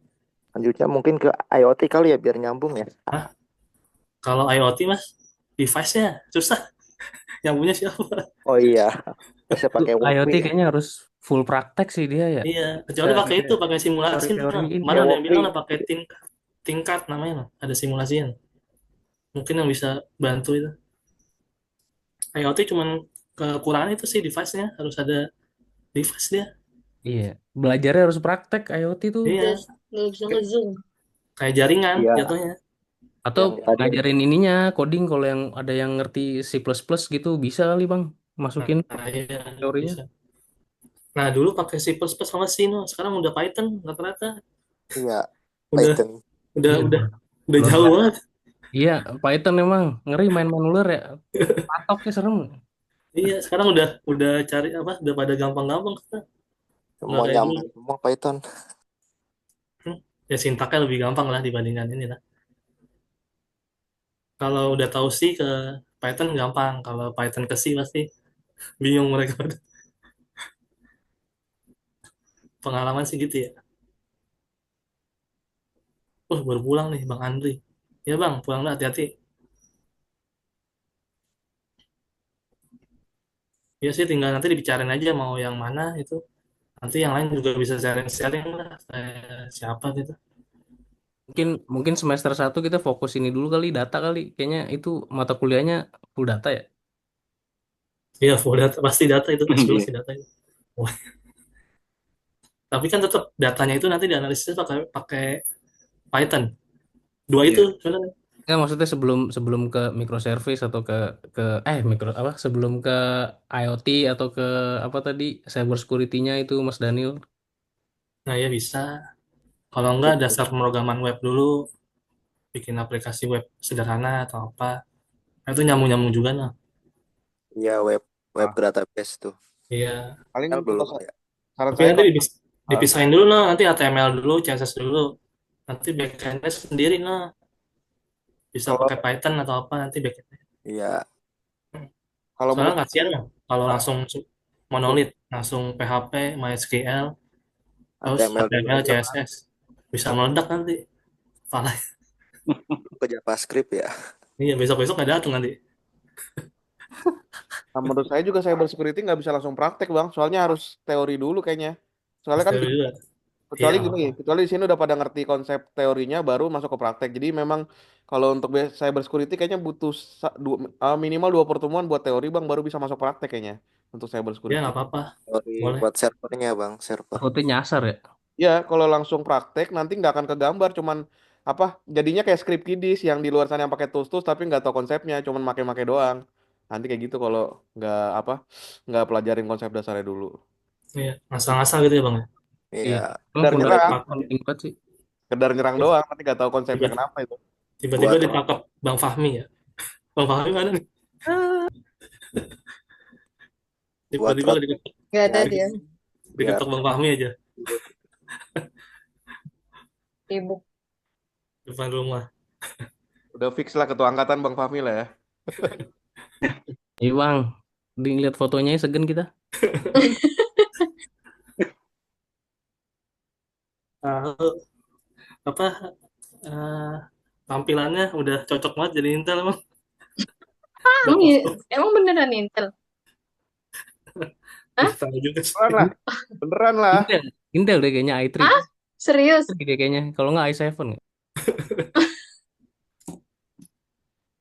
Speaker 6: Lanjutnya mungkin ke IoT kali ya biar nyambung ya.
Speaker 2: Nah, kalau IoT Mas, device-nya susah. Yang punya siapa?
Speaker 6: Oh iya, bisa
Speaker 7: Tuh,
Speaker 6: pakai
Speaker 7: IoT
Speaker 6: WiFi ya.
Speaker 7: kayaknya harus full praktek sih dia ya.
Speaker 2: Iya,
Speaker 7: Bisa
Speaker 2: kecuali pakai itu,
Speaker 7: kayak
Speaker 2: pakai simulasi.
Speaker 7: teori-teori
Speaker 2: Nah.
Speaker 7: ini
Speaker 2: Kemarin
Speaker 6: Kayak
Speaker 2: ada yang
Speaker 6: WiFi.
Speaker 2: bilang lah pakai tingkat namanya, nah. Ada simulasinya. Mungkin yang bisa bantu itu. IoT cuman kekurangan itu sih device-nya, harus ada device dia.
Speaker 7: Iya, belajarnya harus praktek IoT tuh.
Speaker 2: Iya,
Speaker 3: Nggak bisa nge-zoom.
Speaker 2: kayak jaringan
Speaker 6: Iya,
Speaker 2: jatuhnya.
Speaker 7: Atau
Speaker 6: yang tadi
Speaker 7: ngajarin ininya coding kalau yang ada yang ngerti C++ gitu bisa kali Bang masukin
Speaker 2: Nah, iya,
Speaker 7: teorinya.
Speaker 2: bisa. Nah, dulu pakai C++ sama C, no. Sekarang udah Python rata-rata.
Speaker 6: iya
Speaker 2: Udah
Speaker 6: Python.
Speaker 2: udah
Speaker 7: Iya,
Speaker 2: udah udah
Speaker 7: luar
Speaker 2: jauh
Speaker 7: biasa.
Speaker 2: banget.
Speaker 7: Iya, Python emang ngeri main-main ular ya. Patoknya serem.
Speaker 2: Iya, sekarang udah cari apa? Udah pada gampang-gampang kan. Nggak
Speaker 6: Semua
Speaker 2: kayak dulu.
Speaker 6: nyaman semua Python.
Speaker 2: Hmm. Ya sintaknya lebih gampang lah dibandingkan ini lah. Kalau udah tahu C ke Python gampang. Kalau Python ke C pasti bingung mereka. Pengalaman sih gitu ya. Baru pulang nih Bang Andri. Ya Bang, pulang lah hati-hati. Ya sih tinggal nanti dibicarain aja mau yang mana itu. Nanti yang lain juga bisa sharing-sharing lah. Kayak siapa gitu.
Speaker 7: Mungkin mungkin semester 1 kita fokus ini dulu kali data kali. Kayaknya itu mata kuliahnya full data ya.
Speaker 2: Iya, full data. Pasti data itu. Tes dulu
Speaker 5: Iya.
Speaker 2: sih data itu. Wah, tapi kan tetap datanya itu nanti dianalisis pakai pakai Python. Dua itu
Speaker 10: Iya.
Speaker 2: sebenarnya.
Speaker 7: Ya maksudnya sebelum sebelum ke microservice atau ke mikro apa sebelum ke IoT atau ke apa tadi cyber security-nya itu Mas Daniel.
Speaker 2: Nah ya bisa. Kalau enggak
Speaker 6: Itu.
Speaker 2: dasar pemrograman web dulu, bikin aplikasi web sederhana atau apa. Nah, itu nyambung-nyambung juga nah.
Speaker 6: Iya, web web
Speaker 10: Ah,
Speaker 6: database tuh.
Speaker 2: Iya.
Speaker 10: paling
Speaker 6: Kan
Speaker 10: kalau
Speaker 6: belum ya.
Speaker 10: saran
Speaker 2: Tapi
Speaker 10: saya
Speaker 2: nanti
Speaker 10: kalau ah,
Speaker 2: dipisahin dulu nah. Nanti HTML dulu, CSS dulu. Nanti backend-nya sendiri nah. Bisa
Speaker 10: kalau
Speaker 2: pakai Python atau apa nanti backend.
Speaker 6: Iya,
Speaker 10: kalau
Speaker 2: Soalnya
Speaker 10: menurut
Speaker 2: kasihan lah kalau
Speaker 10: ah,
Speaker 2: langsung
Speaker 10: betul
Speaker 2: monolit, langsung PHP, MySQL, terus
Speaker 6: HTML dulu
Speaker 2: HTML,
Speaker 6: aja Bang.
Speaker 2: CSS. Bisa meledak nanti. Parah.
Speaker 6: Ke JavaScript ya.
Speaker 2: Iya, besok-besok nggak datang nanti.
Speaker 10: nah, menurut saya juga cyber security nggak bisa langsung praktek bang, soalnya harus teori dulu kayaknya. Soalnya kan
Speaker 2: Pasti juga. Iya,
Speaker 10: kecuali gini,
Speaker 2: apa-apa.
Speaker 10: kecuali di sini udah pada ngerti konsep teorinya baru masuk ke praktek. Jadi memang kalau untuk cyber security kayaknya butuh minimal 2 pertemuan buat teori bang, baru bisa masuk praktek kayaknya untuk cyber
Speaker 2: Ya,
Speaker 10: security.
Speaker 2: nggak apa-apa.
Speaker 6: Teori
Speaker 2: Boleh.
Speaker 6: buat servernya Bang, server.
Speaker 7: Takutnya nyasar ya.
Speaker 10: Ya, kalau langsung praktek nanti nggak akan kegambar, cuman apa jadinya kayak script kiddies yang di luar sana yang pakai tools-tools tapi nggak tahu konsepnya, cuman make-make doang. Nanti kayak gitu kalau nggak pelajarin konsep dasarnya dulu.
Speaker 2: Iya, ngasal-ngasal gitu ya Bang ya.
Speaker 6: Iya.
Speaker 7: Iya. Emang
Speaker 10: Kedar
Speaker 7: fondasi
Speaker 10: nyerang,
Speaker 2: Ditangkap,
Speaker 7: penting banget sih.
Speaker 10: kedar nyerang doang, nanti nggak tahu konsepnya
Speaker 2: tiba-
Speaker 10: kenapa itu.
Speaker 2: tiba-tiba
Speaker 6: Buat
Speaker 2: ditangkap Bang Fahmi ya. Bang Fahmi mana nih?
Speaker 6: buat
Speaker 2: Tiba-tiba
Speaker 6: rot
Speaker 2: diketok,
Speaker 3: Gak ada
Speaker 6: ya
Speaker 3: dia.
Speaker 6: biar
Speaker 2: diketok Bang Fahmi aja
Speaker 3: Sibuk.
Speaker 2: depan rumah.
Speaker 10: Udah fix lah ketua angkatan Bang Fahmi lah ya.
Speaker 7: Iya bang, dilihat fotonya segen kita.
Speaker 2: Lalu apa eh, tampilannya udah cocok banget jadi Intel Bang.
Speaker 3: Emang, emang beneran Intel? Hah?
Speaker 2: Tahu juga sih.
Speaker 10: Beneran lah, beneran lah.
Speaker 7: Intel deh kayaknya i3.
Speaker 3: Hah? Serius?
Speaker 7: Deh kayaknya. Kalau nggak i7.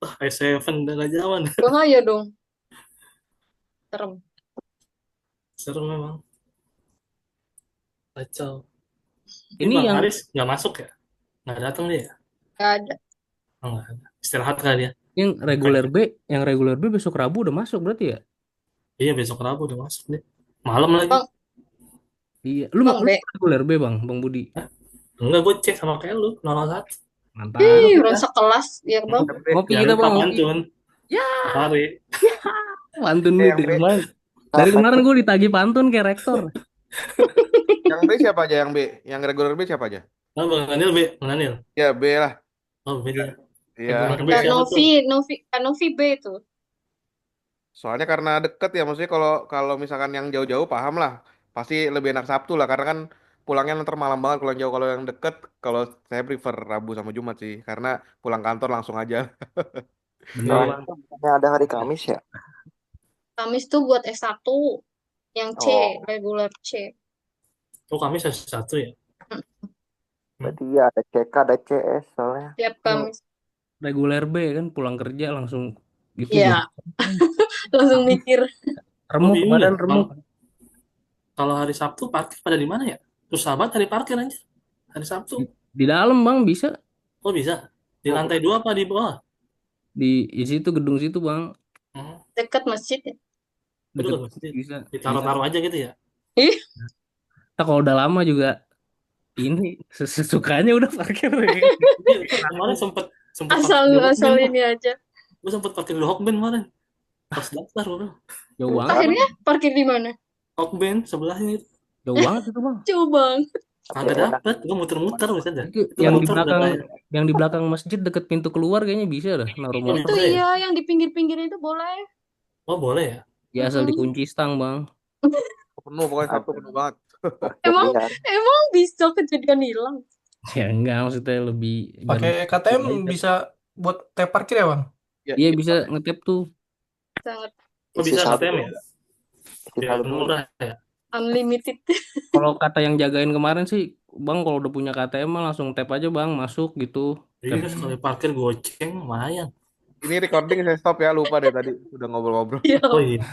Speaker 2: Wah, i7 udah gak zaman.
Speaker 3: Bahaya dong. Serem.
Speaker 2: Seru memang. Kacau.
Speaker 7: Ini
Speaker 2: Bang
Speaker 7: yang
Speaker 2: Haris nggak masuk ya? Nggak datang dia?
Speaker 3: Gak ada.
Speaker 2: Oh, nggak ada. Istirahat kali ya?
Speaker 7: yang reguler B besok Rabu udah masuk berarti ya?
Speaker 2: Iya, besok Rabu udah masuk nih. Malam lagi.
Speaker 3: Bang,
Speaker 7: Iya. Lu
Speaker 3: Bang
Speaker 7: mau
Speaker 3: B.
Speaker 7: reguler B Bang Budi.
Speaker 2: Enggak, gue cek sama kayak lu, 001.
Speaker 7: Mantap.
Speaker 3: Ih, udah sekelas ya Bang.
Speaker 7: Ngopi
Speaker 2: Jangan
Speaker 7: kita
Speaker 2: lupa
Speaker 7: Bang, ngopi.
Speaker 2: pantun.
Speaker 7: Ya,
Speaker 2: Hari.
Speaker 7: pantun
Speaker 10: Yang
Speaker 7: dari
Speaker 10: B.
Speaker 7: kemarin. Dari kemarin gue ditagih pantun kayak rektor.
Speaker 10: Yang B siapa aja yang B? Yang regular B siapa aja?
Speaker 2: Oh, Bang Daniel B. Bang Daniel.
Speaker 10: Ya B lah.
Speaker 2: Oh, beda.
Speaker 10: Iya.
Speaker 2: Bang B
Speaker 3: Kak
Speaker 2: siapa tuh?
Speaker 3: Novi B itu.
Speaker 10: Soalnya karena deket ya, maksudnya kalau misalkan yang jauh-jauh paham lah. Pasti lebih enak Sabtu lah, karena kan pulangnya nanti malam banget kalau yang jauh. Kalau yang deket, kalau saya prefer Rabu sama Jumat sih, karena pulang kantor langsung aja.
Speaker 7: Bener
Speaker 6: oh,
Speaker 7: Bang.
Speaker 6: bukannya ada hari Kamis ya?
Speaker 3: Kamis tuh buat S1. Yang C,
Speaker 6: Oh,
Speaker 3: regular C.
Speaker 2: Oh, kami satu ya.
Speaker 6: berarti ya ada CK, ada CS soalnya.
Speaker 3: Tiap
Speaker 7: Kalau
Speaker 3: Kamis.
Speaker 7: reguler B kan pulang kerja langsung gitu
Speaker 3: Iya,
Speaker 7: jadi
Speaker 3: langsung mikir.
Speaker 2: Gue
Speaker 7: remuk
Speaker 2: bingung
Speaker 7: badan
Speaker 2: ya,
Speaker 7: remuk.
Speaker 2: Bang. Kalau hari Sabtu parkir pada di mana ya? Susah banget hari parkir aja. Hari Sabtu.
Speaker 7: Di dalam Bang bisa
Speaker 2: Oh, bisa. Di
Speaker 10: Oh,
Speaker 2: lantai 2 apa di bawah?
Speaker 7: di situ gedung situ Bang.
Speaker 2: Hmm.
Speaker 3: Dekat masjid ya.
Speaker 2: Aduh,
Speaker 7: Deket
Speaker 2: mesti
Speaker 7: bisa.
Speaker 2: ditaruh-taruh aja gitu ya.
Speaker 3: Ih,
Speaker 7: Nah, kalau udah lama juga ini sesukanya udah parkir ya.
Speaker 2: Iya, kemarin sempet parkir
Speaker 3: asal
Speaker 2: di Hokben.
Speaker 3: ini aja.
Speaker 2: Gue sempet parkir di Hokben kemarin. Pas daftar, bro.
Speaker 7: Jauh banget.
Speaker 3: Akhirnya parkir di mana?
Speaker 2: Hokben sebelahnya itu.
Speaker 7: Jauh banget itu Bang.
Speaker 3: Jauh bang.
Speaker 2: Kagak dapet. Gue muter-muter bisa dah.
Speaker 7: Itu
Speaker 2: Itu
Speaker 7: yang di
Speaker 2: muter udah
Speaker 7: belakang
Speaker 2: kayak.
Speaker 7: di belakang masjid deket pintu keluar kayaknya bisa dah naruh
Speaker 2: Oh,
Speaker 7: motor.
Speaker 3: Itu
Speaker 2: bisa ya?
Speaker 3: iya, yang di pinggir-pinggir itu boleh.
Speaker 2: Oh, boleh ya?
Speaker 7: Ya asal
Speaker 3: Mm-mm.
Speaker 7: dikunci stang Bang.
Speaker 10: penuh pokoknya Sabtu penuh banget.
Speaker 3: Emang
Speaker 6: Biar
Speaker 3: emang bisa kejadian hilang.
Speaker 7: Ya enggak maksudnya lebih biar
Speaker 11: Pakai
Speaker 7: lebih
Speaker 11: KTM
Speaker 7: aja.
Speaker 11: bisa buat tap parkir ya, Bang?
Speaker 10: Ya,
Speaker 7: Iya bisa ngetap tuh.
Speaker 3: Sangat
Speaker 2: Oh,
Speaker 6: isi
Speaker 2: bisa
Speaker 6: saldo,
Speaker 2: KTM ya?
Speaker 6: isi
Speaker 2: Biar
Speaker 6: saldo.
Speaker 2: murah ya?
Speaker 3: unlimited.
Speaker 7: Kalau kata yang jagain kemarin sih, Bang kalau udah punya KTM mah langsung tap aja Bang, masuk gitu.
Speaker 2: Iya, sekali parkir goceng lumayan.
Speaker 10: Ini recording saya stop ya, lupa deh tadi udah ngobrol-ngobrol.
Speaker 3: Iya.
Speaker 2: Oh iya.